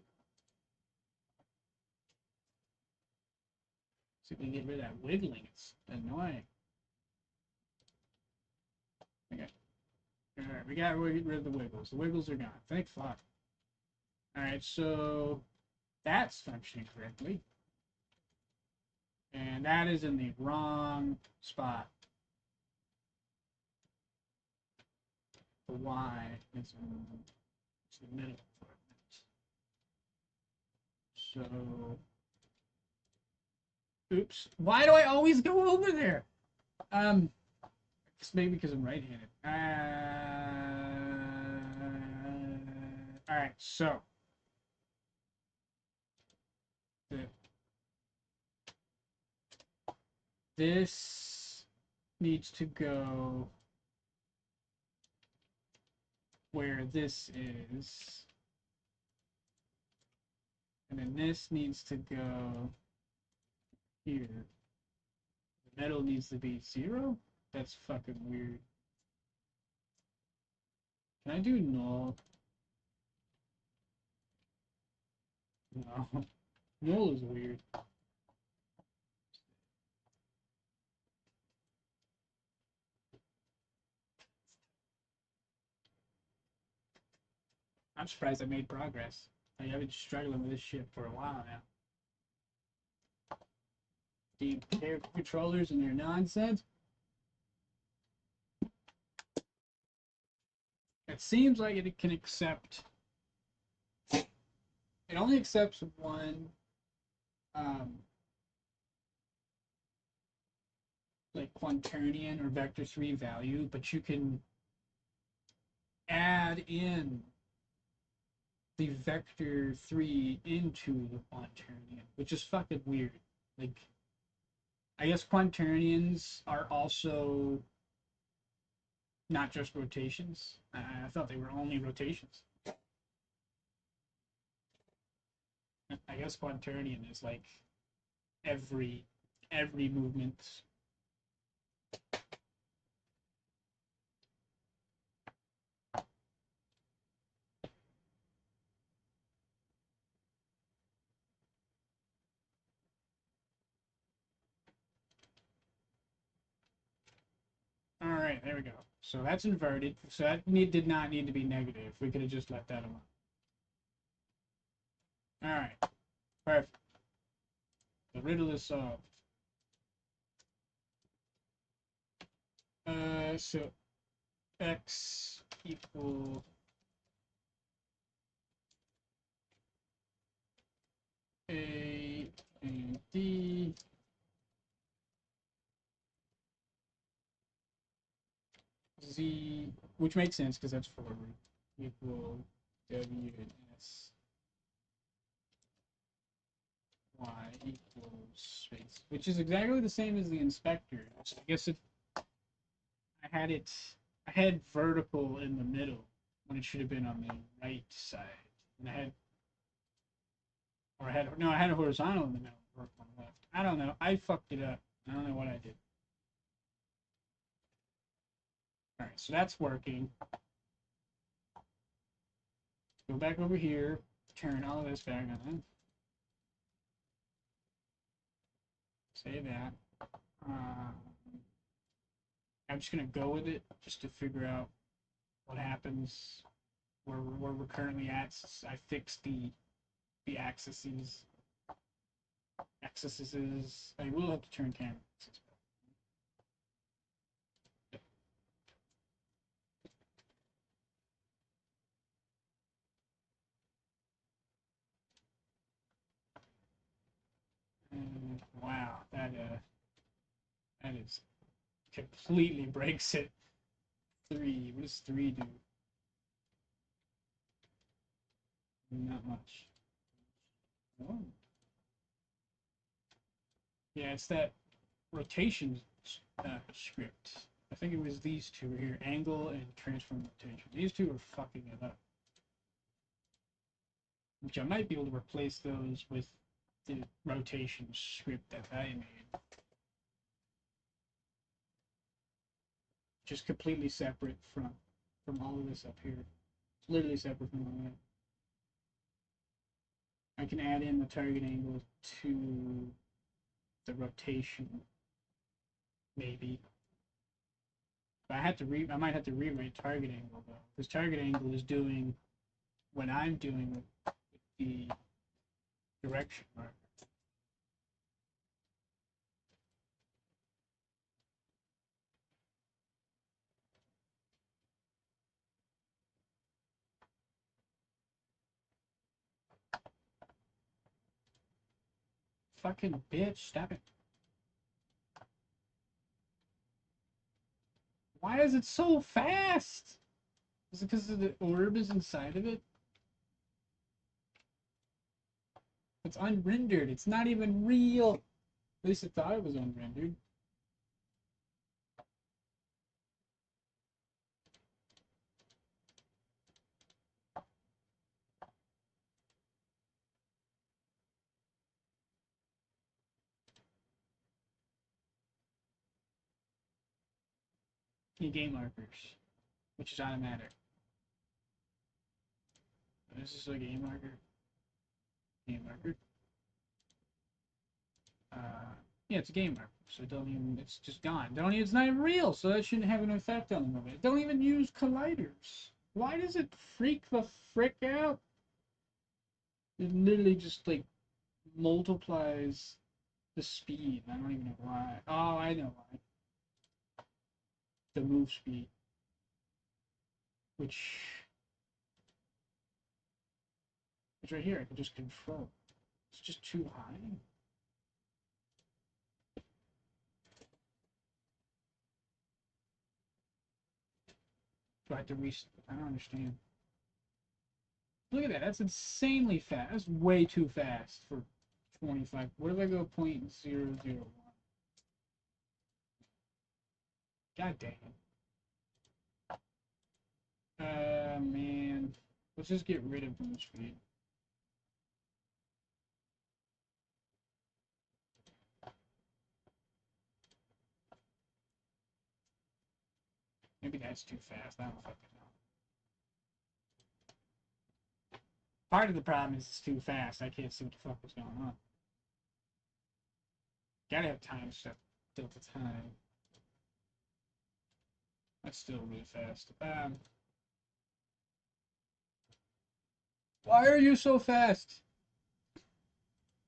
See if we can get rid of that wiggling. It's annoying. Okay. Alright, we got rid of the wiggles. The wiggles are gone. Thank fuck. Alright, so that's functioning correctly. And that is in the wrong spot. The Y is in the middle of it. So, oops. Why do I always go over there? It's maybe because I'm right-handed. All right, so this needs to go where this is, and then this needs to go here. The metal needs to be 0. That's fucking weird. Can I do null? No. Null is weird. I'm surprised I made progress. Like, I've been struggling with this shit for a while now. The character controllers and their nonsense. It seems like it can accept. It only accepts one, like quaternion or vector 3 value, but you can add in the vector 3 into the quaternion, which is fucking weird. Like, I guess quaternions are also not just rotations. I thought they were only rotations. I guess quaternion is like every movement. All right, there we go. So that's inverted. So that did not need to be negative. We could have just let that alone. All right, perfect. The riddle is solved. So x equal a and d z, which makes sense because that's forward, equal w and s y equals space, which is exactly the same as the inspector. So I guess I had vertical in the middle when it should have been on the right side, and I had a horizontal in the middle, vertical on the left. I don't know. I fucked it up. I don't know what I did. All right, so that's working. Go back over here, turn all of this back on. Say that. I'm just gonna go with it just to figure out what happens where we're currently at. I fixed the axes. Accesses. I will have to turn camera. Wow, that is completely breaks it. 3. What does 3 do? Not much. Oh. Yeah, it's that rotation script. I think it was these two here, angle and transform rotation. These two are fucking it up. Which I might be able to replace those with the rotation script that I made. Just completely separate from all of this up here. It's literally separate from all that. I can add in the target angle to the rotation, maybe. But I might have to rewrite target angle though, because target angle is doing what I'm doing with the direction marker. Fucking bitch, stop it. Why is it so fast? Is it because the orb is inside of it? It's unrendered. It's not even real. At least I thought it was unrendered. Game markers, which is automatic. This is a game marker. Game marker. Yeah, it's a game marker, so don't even. It's just gone. Don't even. It's not even real, so that shouldn't have an effect on the movie. Don't even use colliders. Why does it freak the frick out? It literally just like multiplies the speed. I don't even know why. Oh, I know why. The move speed, which is right here. I can just control. It's just too high. Do I have to reset? I don't understand. Look at that. That's insanely fast. That's way too fast for 25. What if I go 0.001? God dang it. Man. Let's just get rid of move speed. Maybe that's too fast. I don't fucking know. Part of the problem is it's too fast. I can't see what the fuck was going on. Gotta have time stuff. Delta time. That's still really fast. Why are you so fast?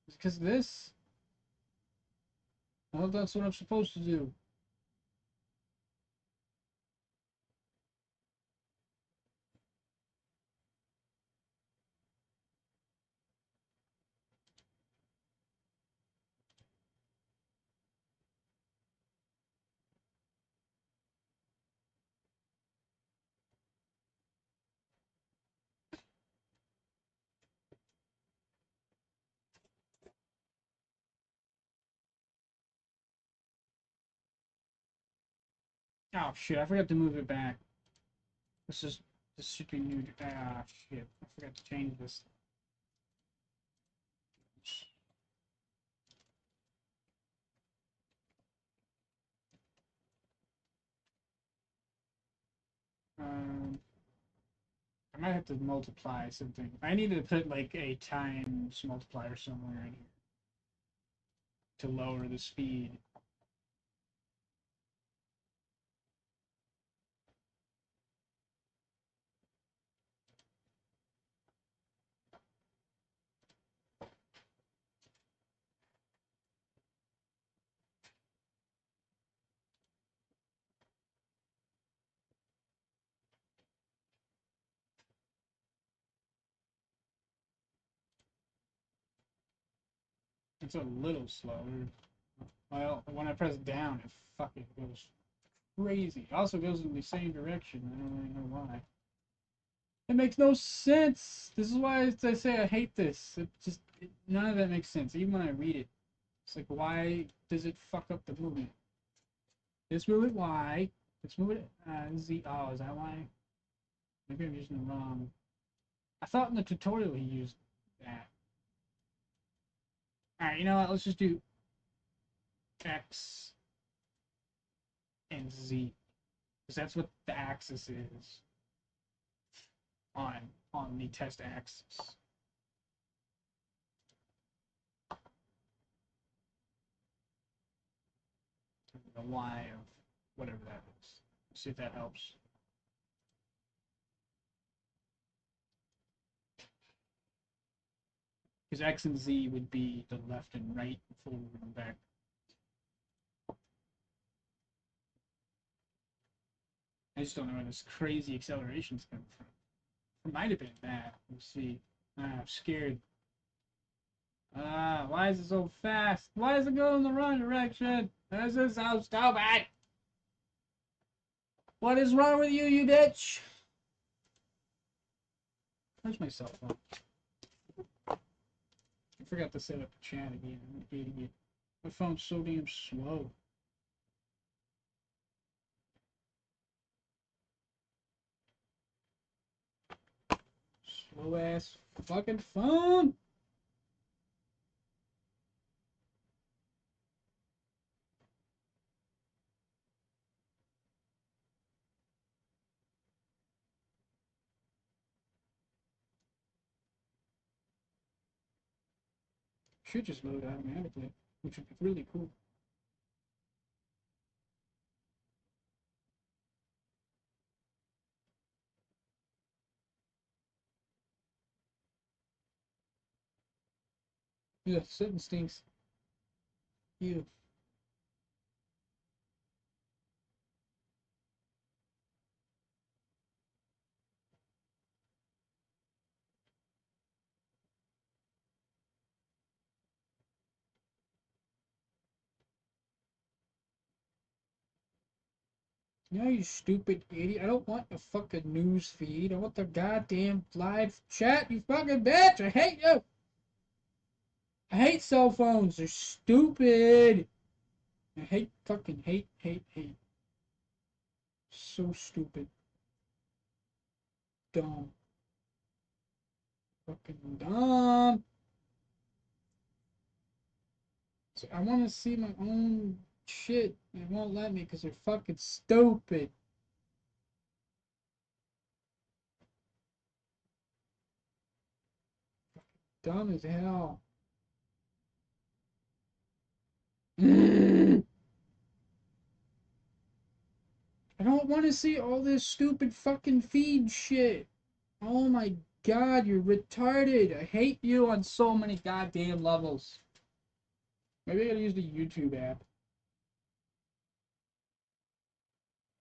Is it because of this? I hope that's what I'm supposed to do. Oh shit, I forgot to move it back. This should be new. Ah shit, I forgot to change this. I might have to multiply something. I need to put like a times multiplier somewhere in here to lower the speed. It's a little slower. Well, when I press down, it fucking goes crazy. It also goes in the same direction. I don't really know why. It makes no sense. This is why I say I hate this. None of that makes sense. Even when I read it, it's like, why does it fuck up the movement? This move it Y. Let's move it Z. Oh, is that why? Maybe I'm using the wrong. I thought in the tutorial he used that. Alright, you know what? Let's just do X and Z. Because that's what the axis is on the test axis. The Y of whatever that is. Let's see if that helps. Because X and Z would be the left and right, forward and back. I just don't know where this crazy acceleration is coming from. It might have been that. Let's see. I'm scared. Why is it so fast? Why is it going in the wrong direction? This is so stupid. What is wrong with you, you bitch? Where's my cell phone? I forgot to set up the chat again. I'm an idiot. My phone's so damn slow. Slow ass fucking phone. Should just load automatically, which would be really cool. Yeah, something stinks. You. No, you stupid idiot. I don't want the fucking news feed. I want the goddamn live chat, you fucking bitch. I hate you. I hate cell phones. They're stupid. I hate, fucking hate. So stupid. Dumb. Fucking dumb. So I want to see my own shit. It won't let me because they're fucking stupid. Dumb as hell. I don't want to see all this stupid fucking feed shit. Oh my god, you're retarded. I hate you on so many goddamn levels. Maybe I gotta use the YouTube app.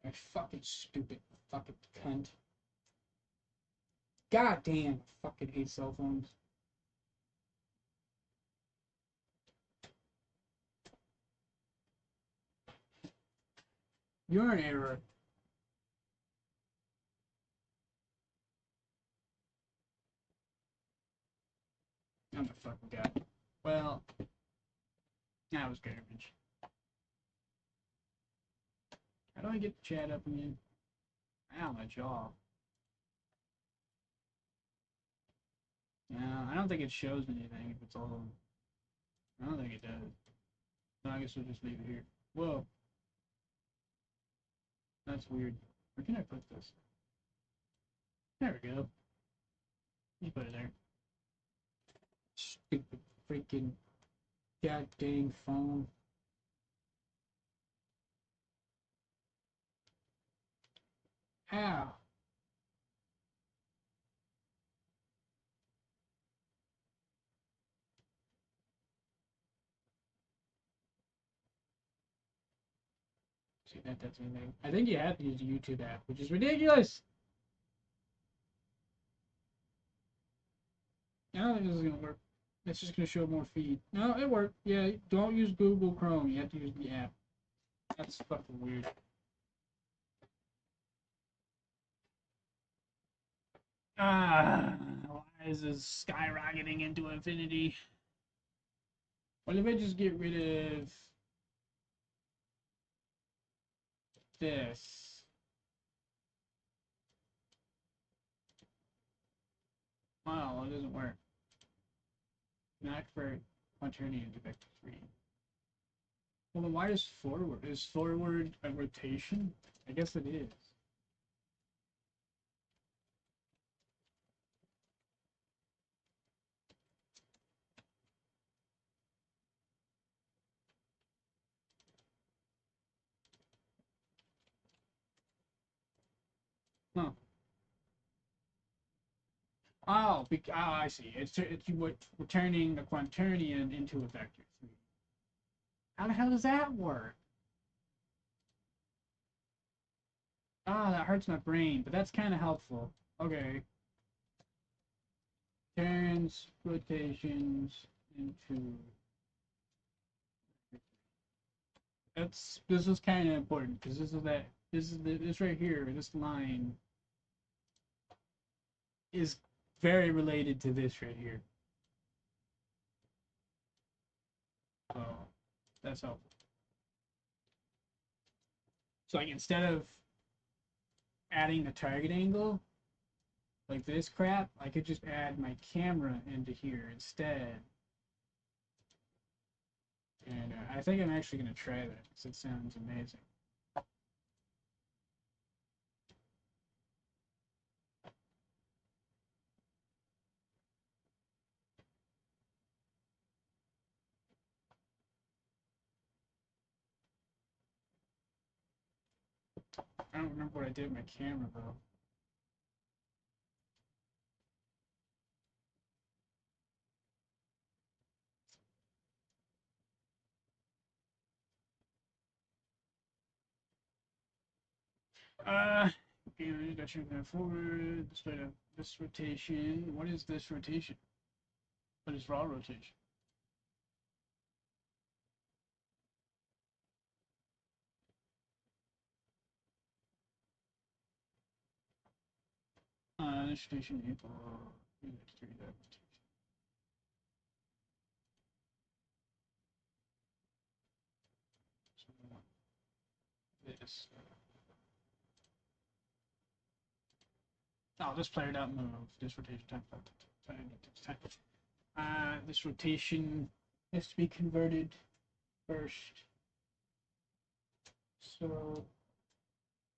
I fucking stupid fucking cunt. God damn, I fucking hate cell phones. You're an error. I'm a fucking guy. Well, that was garbage. How do I get the chat up again? Ow, my jaw. No, I don't think it shows me anything if it's all. I don't think it does. No, I guess we'll just leave it here. Whoa. That's weird. Where can I put this? There we go. You put it there. Stupid freaking goddamn phone. Ow. See, that does anything. I think you have to use the YouTube app, which is ridiculous. I don't think this is gonna work. It's just gonna show more feed. No, it worked. Yeah, don't use Google Chrome. You have to use the app. That's fucking weird. Ah, why is this skyrocketing into infinity? What if I just get rid of this? Oh, it doesn't work. Not for quaternion into vector 3. Well, then why is forward? Is forward a rotation? I guess it is. Huh. Oh, I see. It's we're turning a quaternion into a vector 3. How the hell does that work? Ah, that hurts my brain, but that's kind of helpful. Okay. Turns rotations into. This is kind of important because this right here, this line is very related to this right here. So that's helpful. So like instead of adding the target angle like this crap, I could just add my camera into here instead. And I think I'm actually going to try that because it sounds amazing. I don't remember what I did with my camera though. Okay, introduction going forward. This rotation. What is this rotation? What is raw rotation? This rotation equal. This. Oh, this player doesn't move. This rotation time. This rotation has to be converted first. So,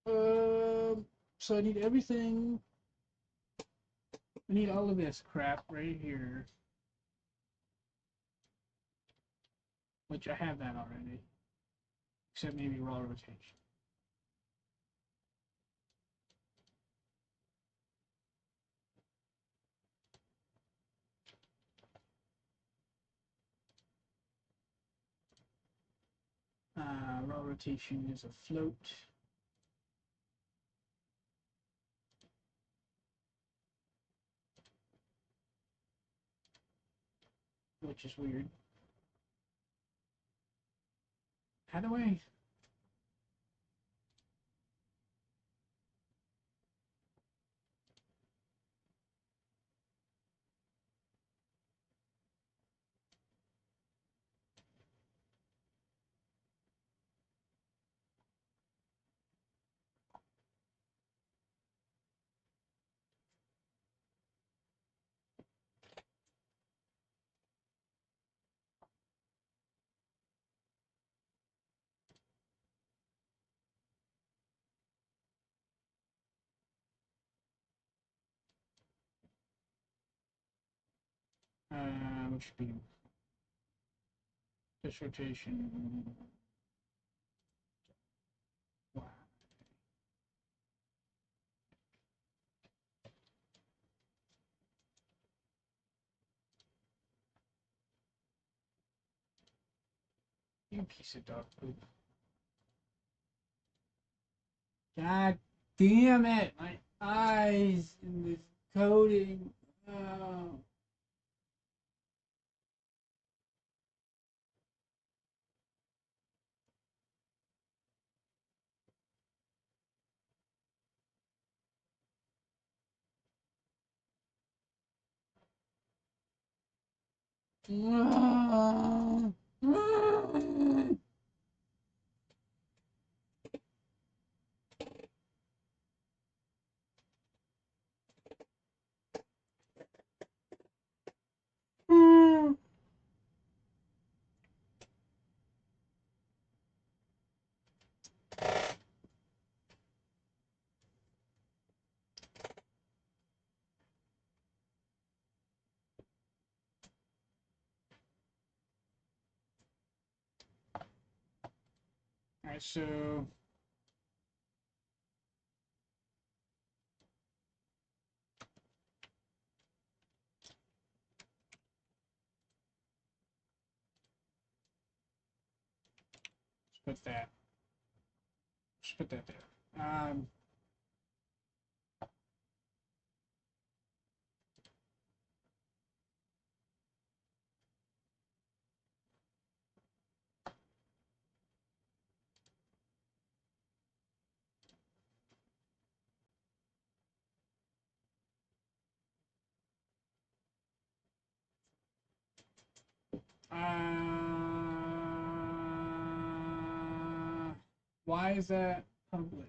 so I need everything. I need all of this crap right here, which I have that already, except maybe raw rotation. Raw rotation is a float. Which is weird. How do I? Which would be this rotation. Wow. You piece of dog poop. God damn it! My eyes in this coding. Oh. Alright, so let's put that. Just put that there. Why is that public?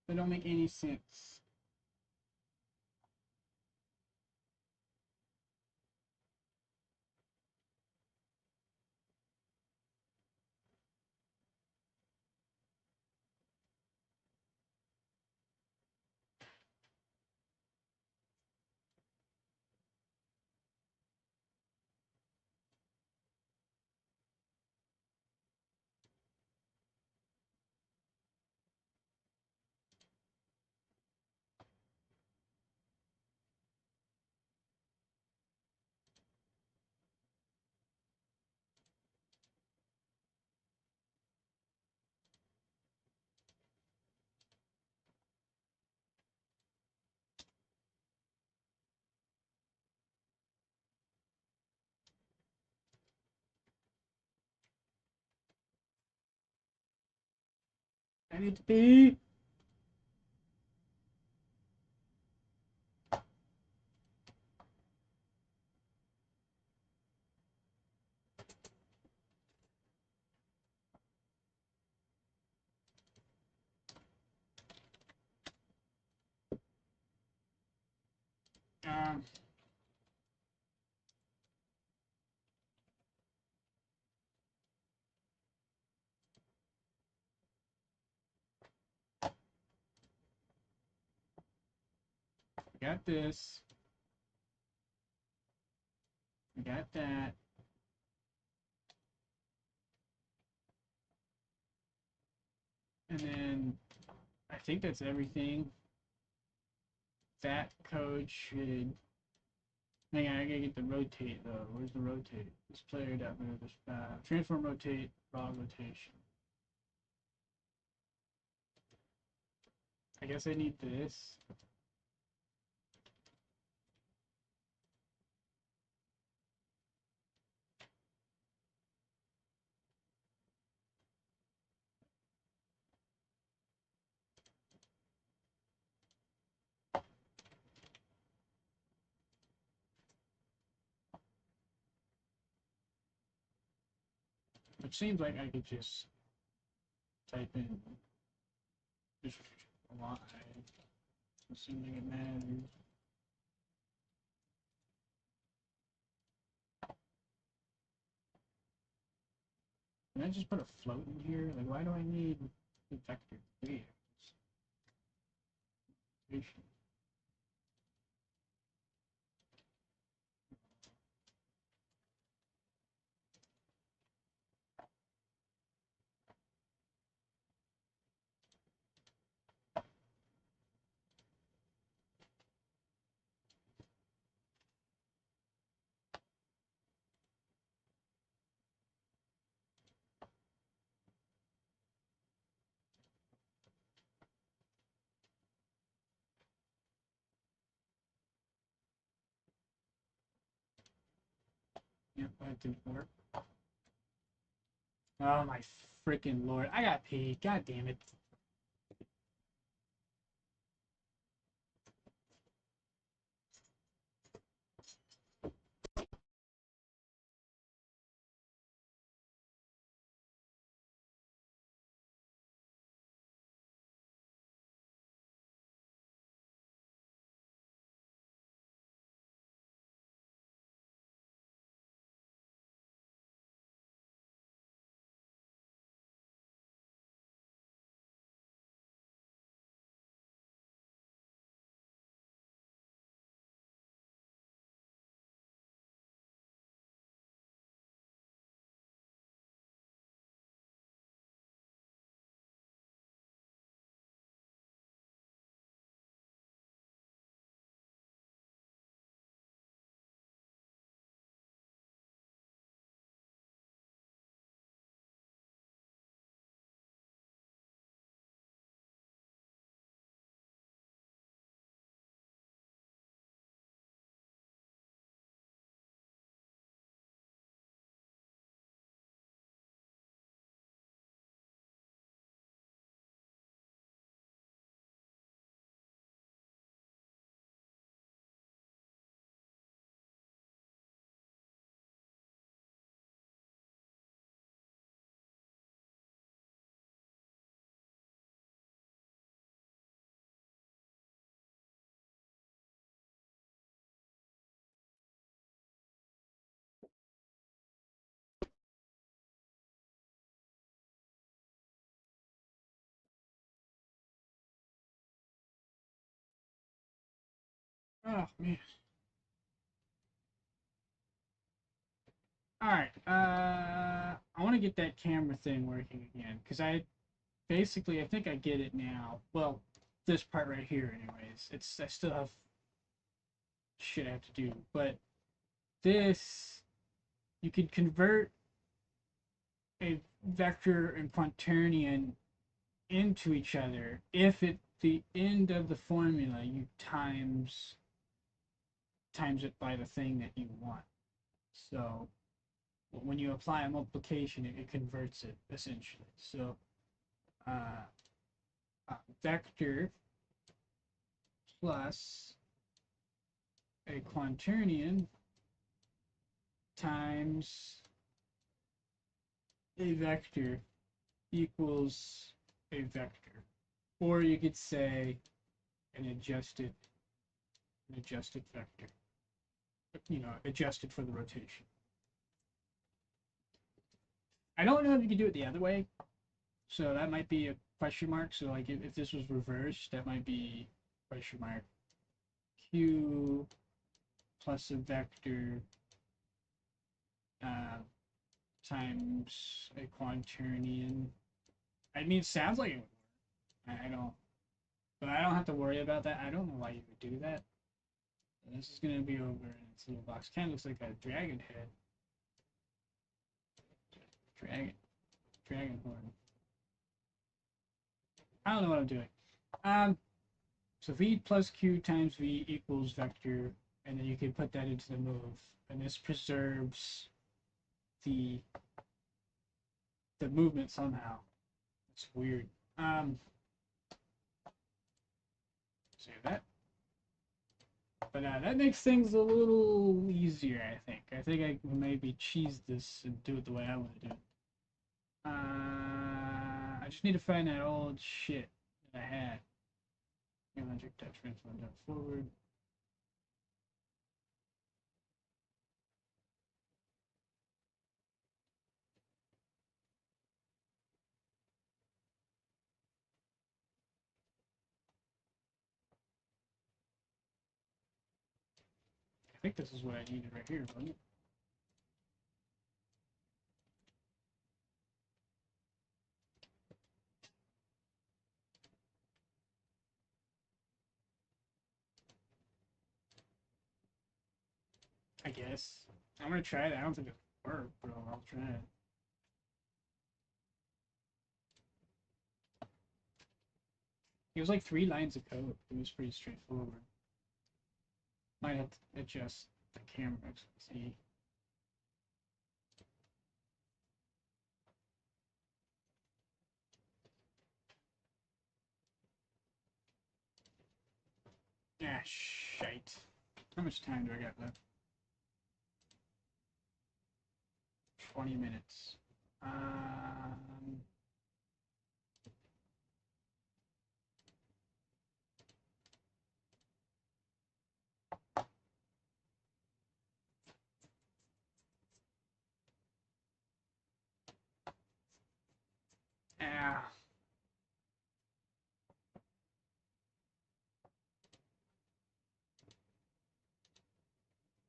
They don't make any sense. I need to be. Um, I got this. I got that. And then I think that's everything. That code should. Hang on, I gotta get the rotate though. Where's the rotate? This player dot move this transform rotate raw rotation. I guess I need this. It seems like I could just type in just Y. It seems like it matters. Can I just put a float in here? Like, why do I need the vector? Yeah. Yep, that didn't work. Oh my freaking lord! I got pee. God damn it! Oh man. All right. I want to get that camera thing working again because I think I get it now. Well, this part right here, anyways. I still have shit I have to do, but this you can convert a vector and quaternion into each other if at the end of the formula you times it by the thing that you want. So when you apply a multiplication, it converts it essentially. So uh, vector plus a quaternion times a vector equals a vector. Or you could say an adjusted vector. Adjusted for the rotation. I don't know if you can do it the other way. So that might be a question mark. So like if this was reversed, that might be question mark q plus a vector uh, times a quaternion. I mean, it sounds like it would work. I don't, but I don't have to worry about that. I don't know why you would do that. This is gonna be over in its little box. Kind of looks like a dragon head. Dragon horn. I don't know what I'm doing. So v plus q times v equals vector, and then you can put that into the move, and this preserves the movement somehow. It's weird. Save that. But that makes things a little easier, I think. I think I can maybe cheese this and do it the way I want to do it. I just need to find that old shit that I had. Geometric touch transform down forward. I think this is what I needed right here, wasn't it? I guess. I'm gonna try it. I don't think it'll work, but I'll try it. It was like 3 lines of code. It was pretty straightforward. Might have to adjust the camera. See. Ah, shite. How much time do I got left? 20 minutes. Ah.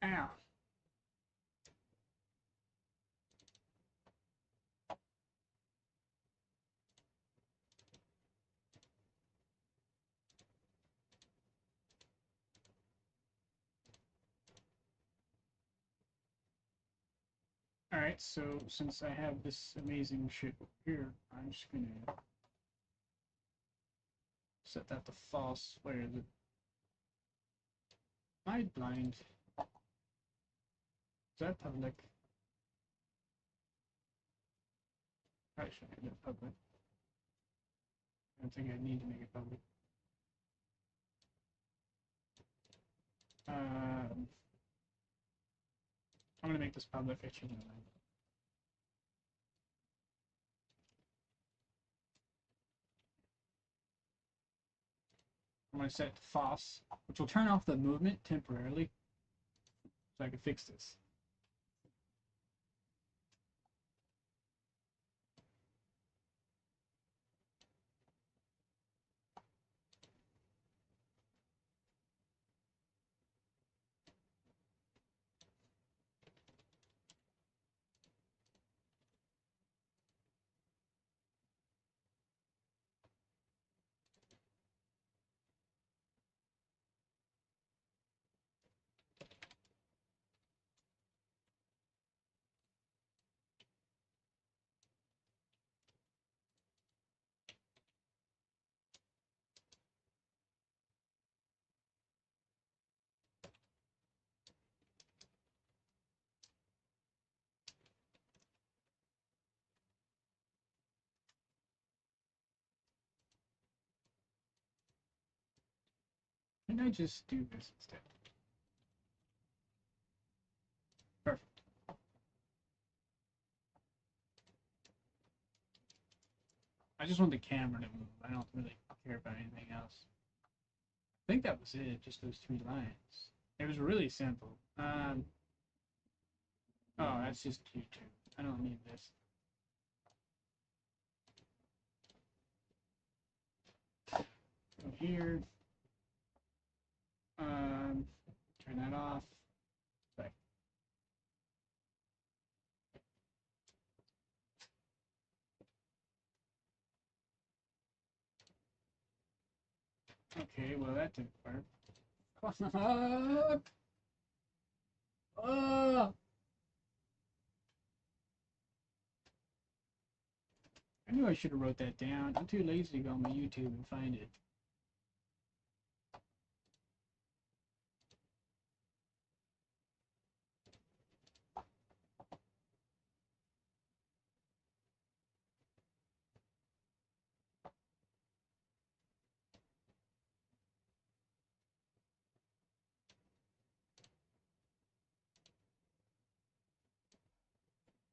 Ow. Alright, so since I have this amazing shit here, I'm just gonna set that to false where the my blind is that public? Probably should make it public. I don't think I need to make it public. I'm gonna make this public. I shouldn't have. I'm going to set it to false, which will turn off the movement temporarily, so I can fix this. didn't I just do this instead? Perfect. I just want the camera to move. I don't really care about anything else. I think that was it, just those 3 lines. It was really simple. Oh, that's just YouTube. I don't need this. Go here. Turn that off. Back. Okay, well that didn't work. Fuck! Oh! I knew I should have wrote that down. I'm too lazy to go on my YouTube and find it.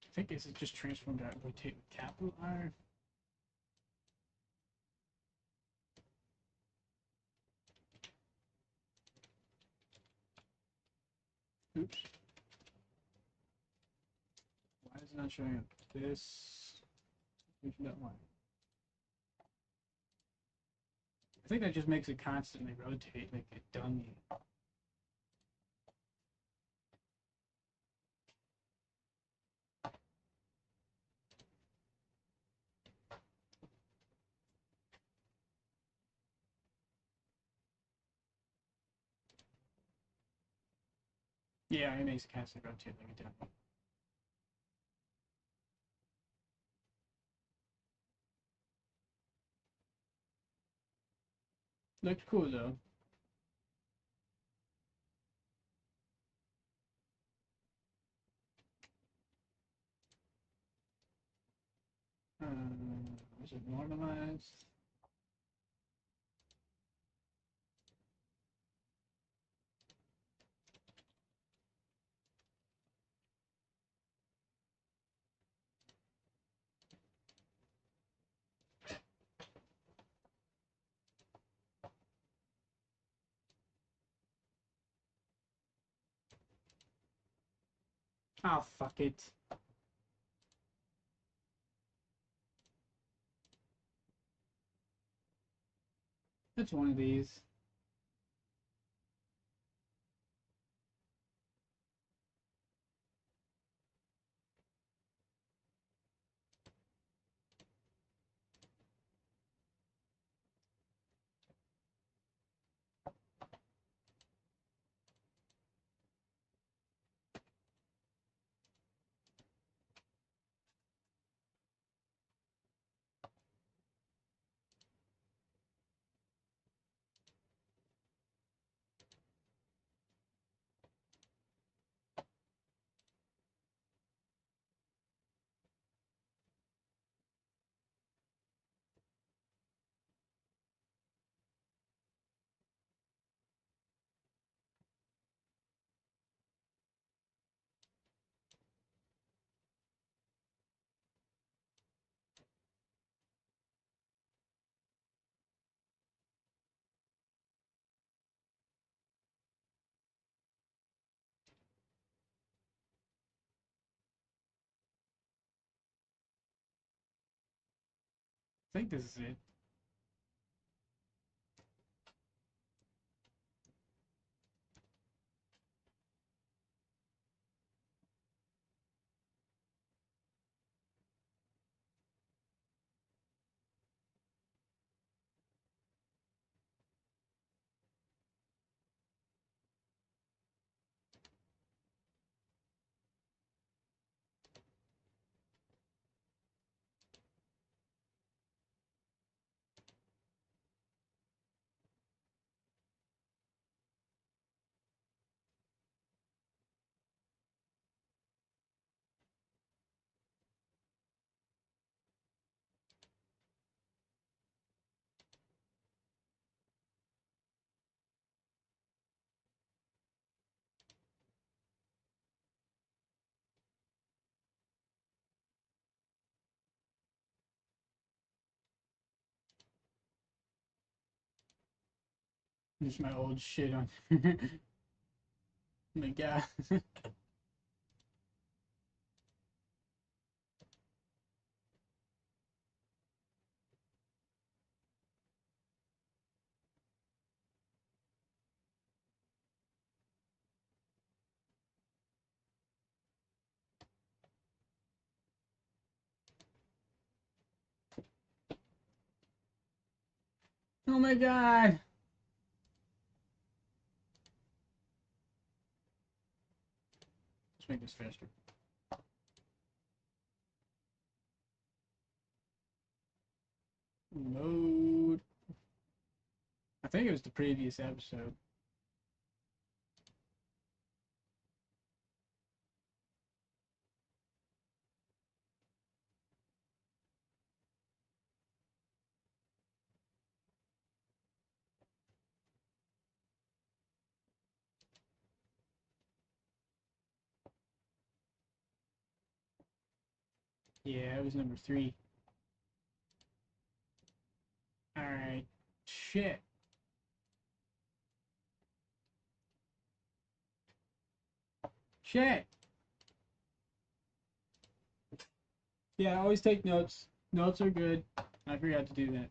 I think is it just transformed out rotate with capital R? Oops. Why is it not showing up? This. That one. I think that just makes it constantly rotate like a dummy. Yeah, it makes it constantly rotate like a dummy. Looks cool though. Is it normalized? Oh, fuck it. That's one of these. I think this is it. Just my old shit on. Oh my god. Oh my god. Let's make this faster. Mode. I think it was the previous episode. Yeah, it was number 3. Alright. Shit. Shit. Yeah, always take notes. Notes are good. I forgot to do that.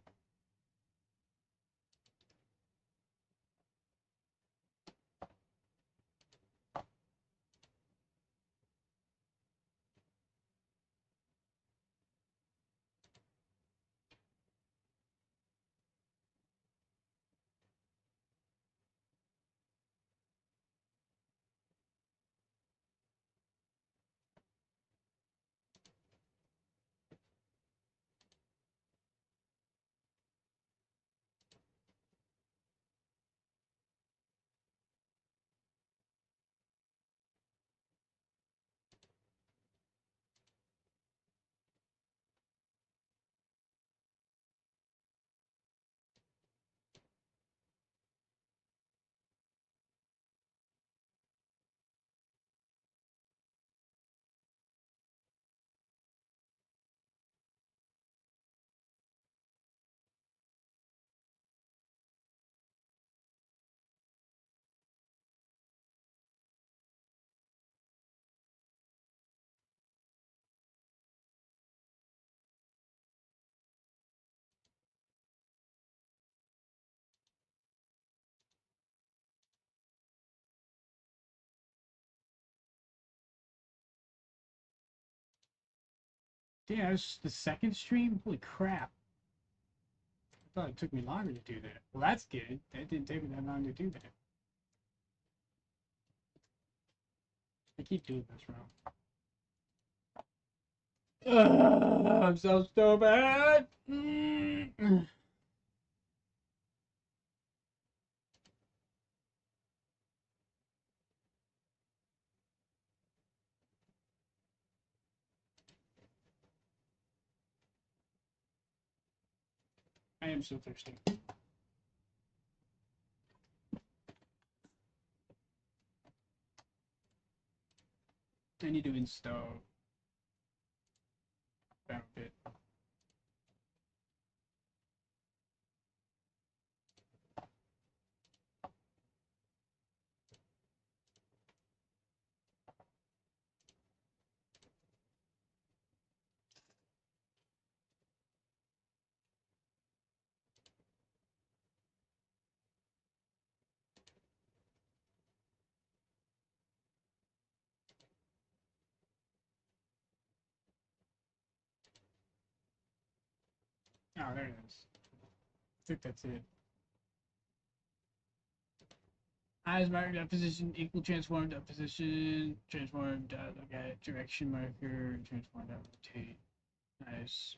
Damn, that was the second stream? Holy crap. I thought it took me longer to do that. Well, that's good. That didn't take me that long to do that. I keep doing this wrong. I'm so stupid. I am so thirsty. I need to install that bit. Oh, there it is. I think that's it. Eyes marked that position, equal transform that position, transform dot look at direction marker, transform dot rotate. Nice.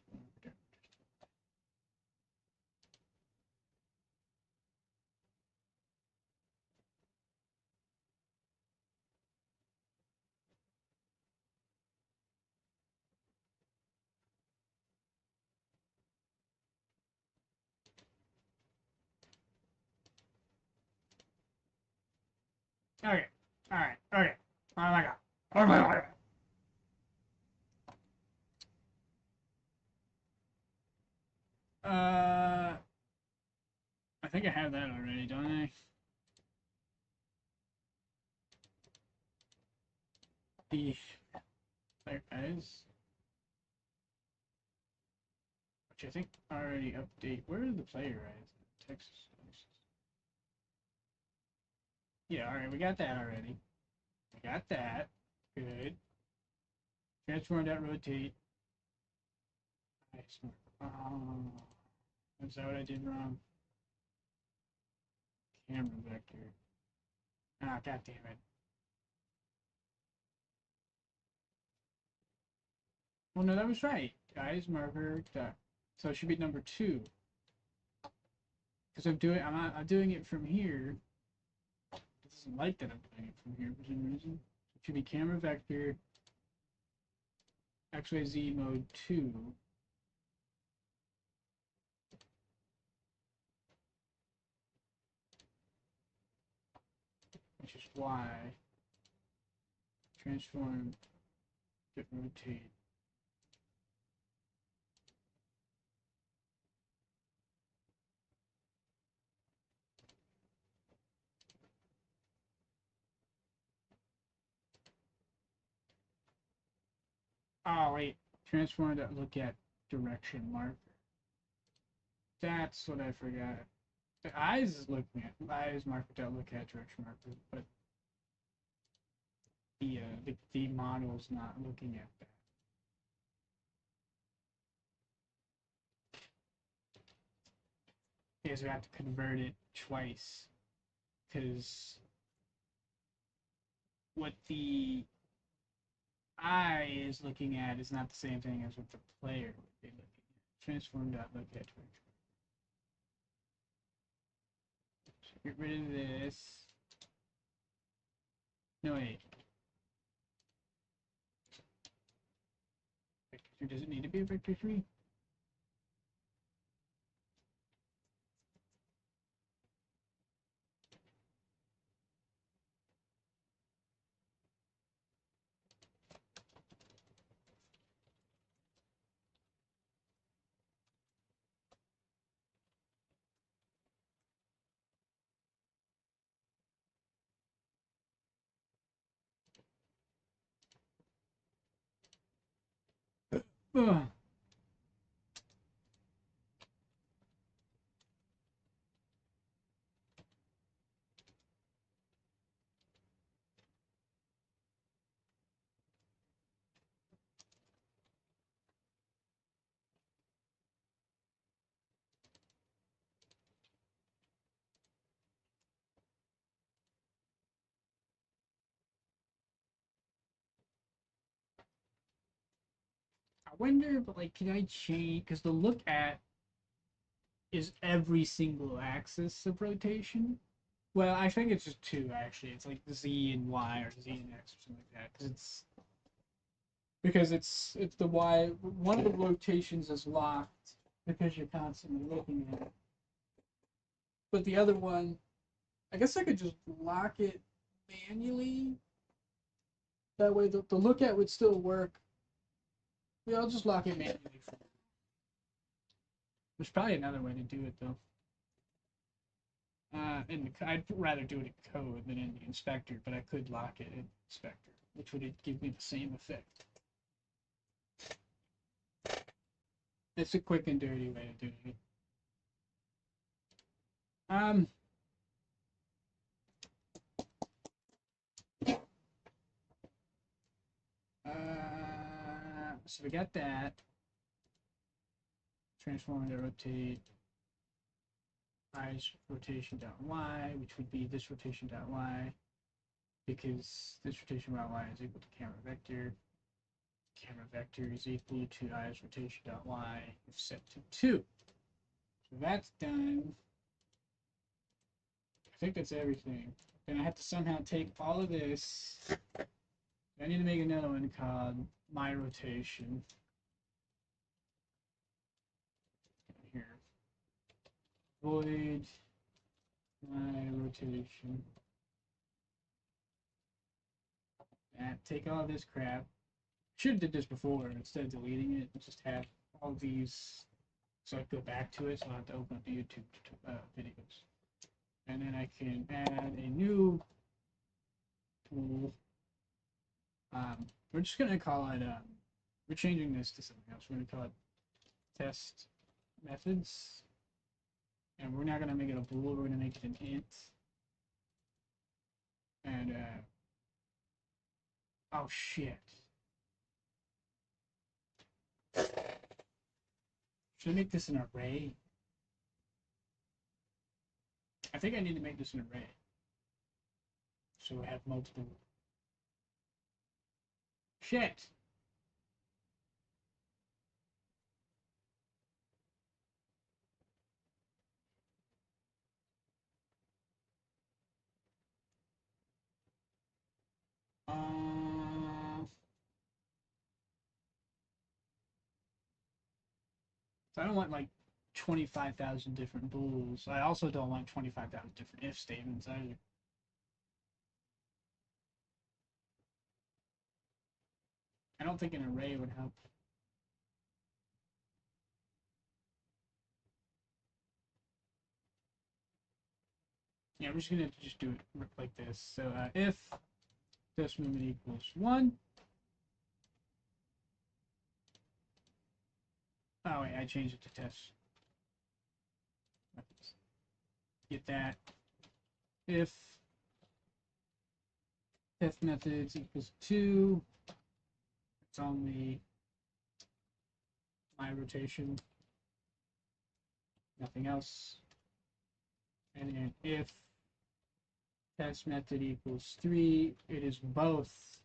Okay. Alright. Okay. Oh my god. Oh my god. I think I have that already, don't I? the player eyes, which I think already update. Where are the player eyes? Texas. Yeah, all right, we got that already. We got that. Good. Transform.rotate. Nice. Oh, is that what I did wrong? Camera vector. Ah, god damn it. Well, no, that was right. Guys, marker. So it should be number 2. Because I'm doing it from here. It doesn't like that I'm doing it from here for some reason. So it should be camera vector XYZ mode 2. Which is Y. Transform, get rotate. Oh wait, transform that look at direction marker. That's what I forgot. The eyes is looking at eyes marker that look at direction marker, but the model's not looking at that. Because we have to convert it twice. Because what the eye is looking at is not the same thing as what the player would be looking at. Transform dot look at direction. So get rid of this. No wait. Vector 3, does it need to be a vector 3? Ugh. I wonder, but like, can I change? Because the look at is every single axis of rotation. Well, I think it's just 2 actually. It's like Z and Y or Z and X or something like that. Because it's the Y. One of the rotations is locked because you're constantly looking at it. But the other one, I guess I could just lock it manually. That way, the look at would still work. Yeah, I'll just lock it manually. There's probably another way to do it though. I'd rather do it in code than in the inspector, but I could lock it in inspector, which would give me the same effect. It's a quick and dirty way of doing it. So we got that. Transform to rotate eyes rotation dot y, which would be this rotation dot y, because this rotation dot y is equal to camera vector. Camera vector is equal to eyes rotation dot y if set to 2. So that's done. I think that's everything. Then I have to somehow take all of this. I need to make another one called my rotation. Here. Void my rotation. And take all this crap. Should have did this before instead of deleting it. Just have all these so I go back to it so I don't have to open up the YouTube videos. And then I can add a new tool. We're just gonna call it. We're changing this to something else. We're gonna call it test methods, and we're not gonna make it a bool. We're gonna make it an int. And oh shit! Should I make this an array? I think I need to make this an array, so we have multiple. Shit! So I don't want like 25,000 different bools. I also don't want 25,000 different if statements either. I don't think an array would help. Yeah, we're just gonna just do it like this. So if this movement equals 1. Oh wait, I changed it to test. Get that. If test methods equals 2, it's only my rotation, nothing else. And then if test method equals 3, it is both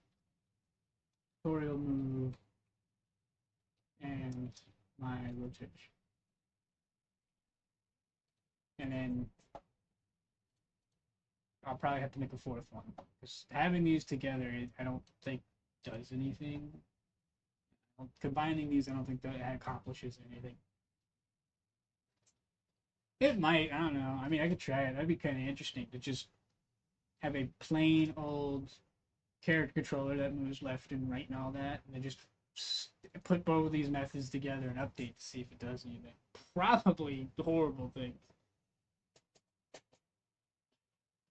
tutorial move and my rotation. And then I'll probably have to make a fourth one, because having these together, I don't think does anything. Combining these, I don't think that accomplishes anything. It might, I don't know. I mean, I could try it. That'd be kind of interesting to just have a plain old character controller that moves left and right and all that, and then just put both of these methods together and update to see if it does anything. Probably horrible things.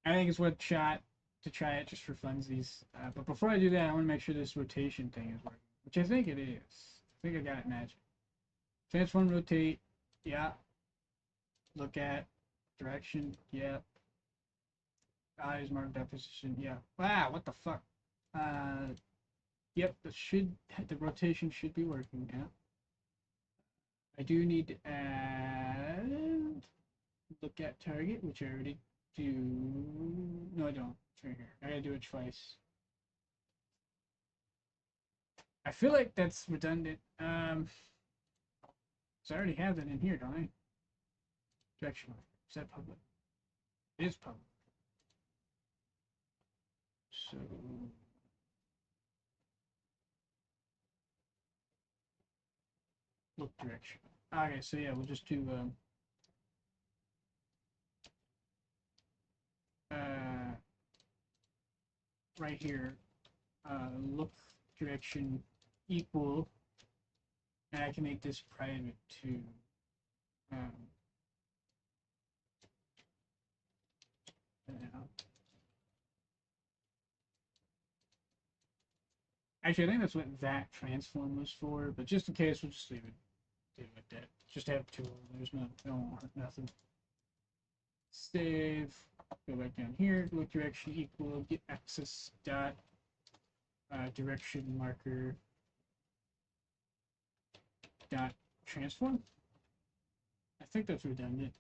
I think it's worth a shot to try it just for funsies. But before I do that, I want to make sure this rotation thing is working, which I think it is. I think I got it magic. Transform, rotate, yeah. Look at direction, yeah. Eyes mark that position, yeah. Wow, what the fuck? Yep, the rotation should be working now. I do need to add look at target, which I already do. No, I don't. It's right here. I gotta do it twice. I feel like that's redundant. So I already have that in here, don't I? Direction mark. Is that public? It is public. So look direction. Okay, so yeah, we'll just do right here, look direction equal, and I can make this private too. Actually, I think that's what that transform was for, but just in case, we'll just leave it like that. Just have two of them. There's nothing. Save. Go back down here. Look direction equal. Get axis dot direction marker dot transform. I think that's redundant.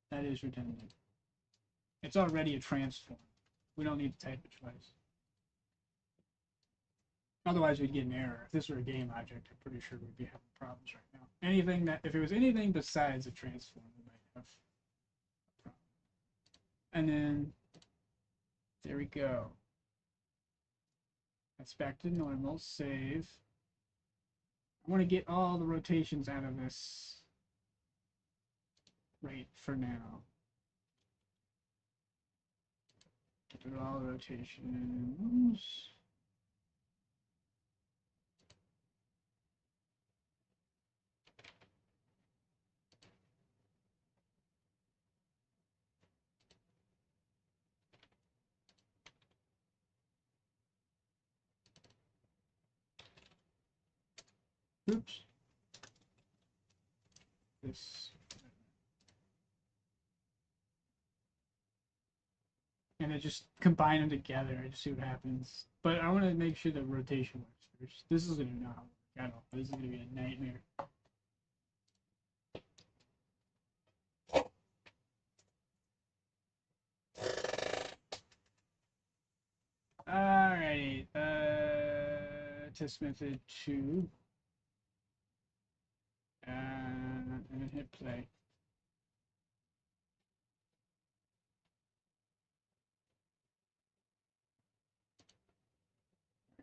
That is redundant. It's already a transform. We don't need to type it twice. Otherwise, we'd get an error. If this were a game object, I'm pretty sure we'd be having problems right now. Anything that, if it was anything besides a transform, we might have a problem. And then, there we go. That's back to normal. Save. I want to get all the rotations out of this right for now. Get all the rotations. Oops. This. And I just combine them together and just see what happens. But I want to make sure the rotation works first. This is going to not work at all. This is going to be a nightmare. Alrighty. Test method 2. And then hit play.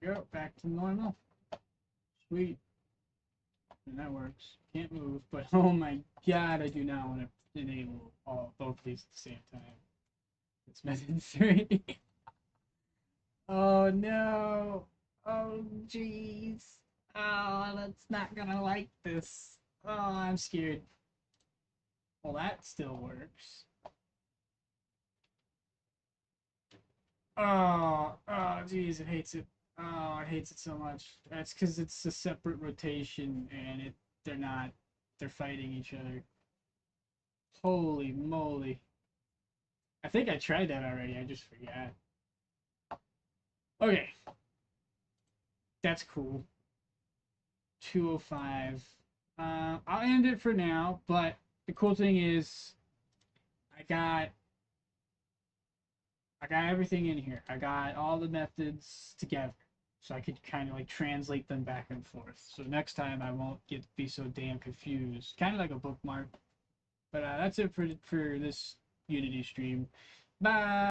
There we go. Back to normal. Sweet. And that works. Can't move, but oh my god, I do not want to enable both these at the same time. It's method 3. Oh no. Oh jeez. Oh, that's not gonna like this. Oh, I'm scared. Well, that still works. Oh, jeez, it hates it. Oh, it hates it so much. That's because it's a separate rotation, and they're fighting each other. Holy moly. I think I tried that already, I just forgot. Okay. That's cool. 205. I'll end it for now, but the cool thing is I got everything in here. I got all the methods together, so I could kind of like translate them back and forth. So next time I won't be so damn confused. Kind of like a bookmark. But that's it for this Unity stream. Bye.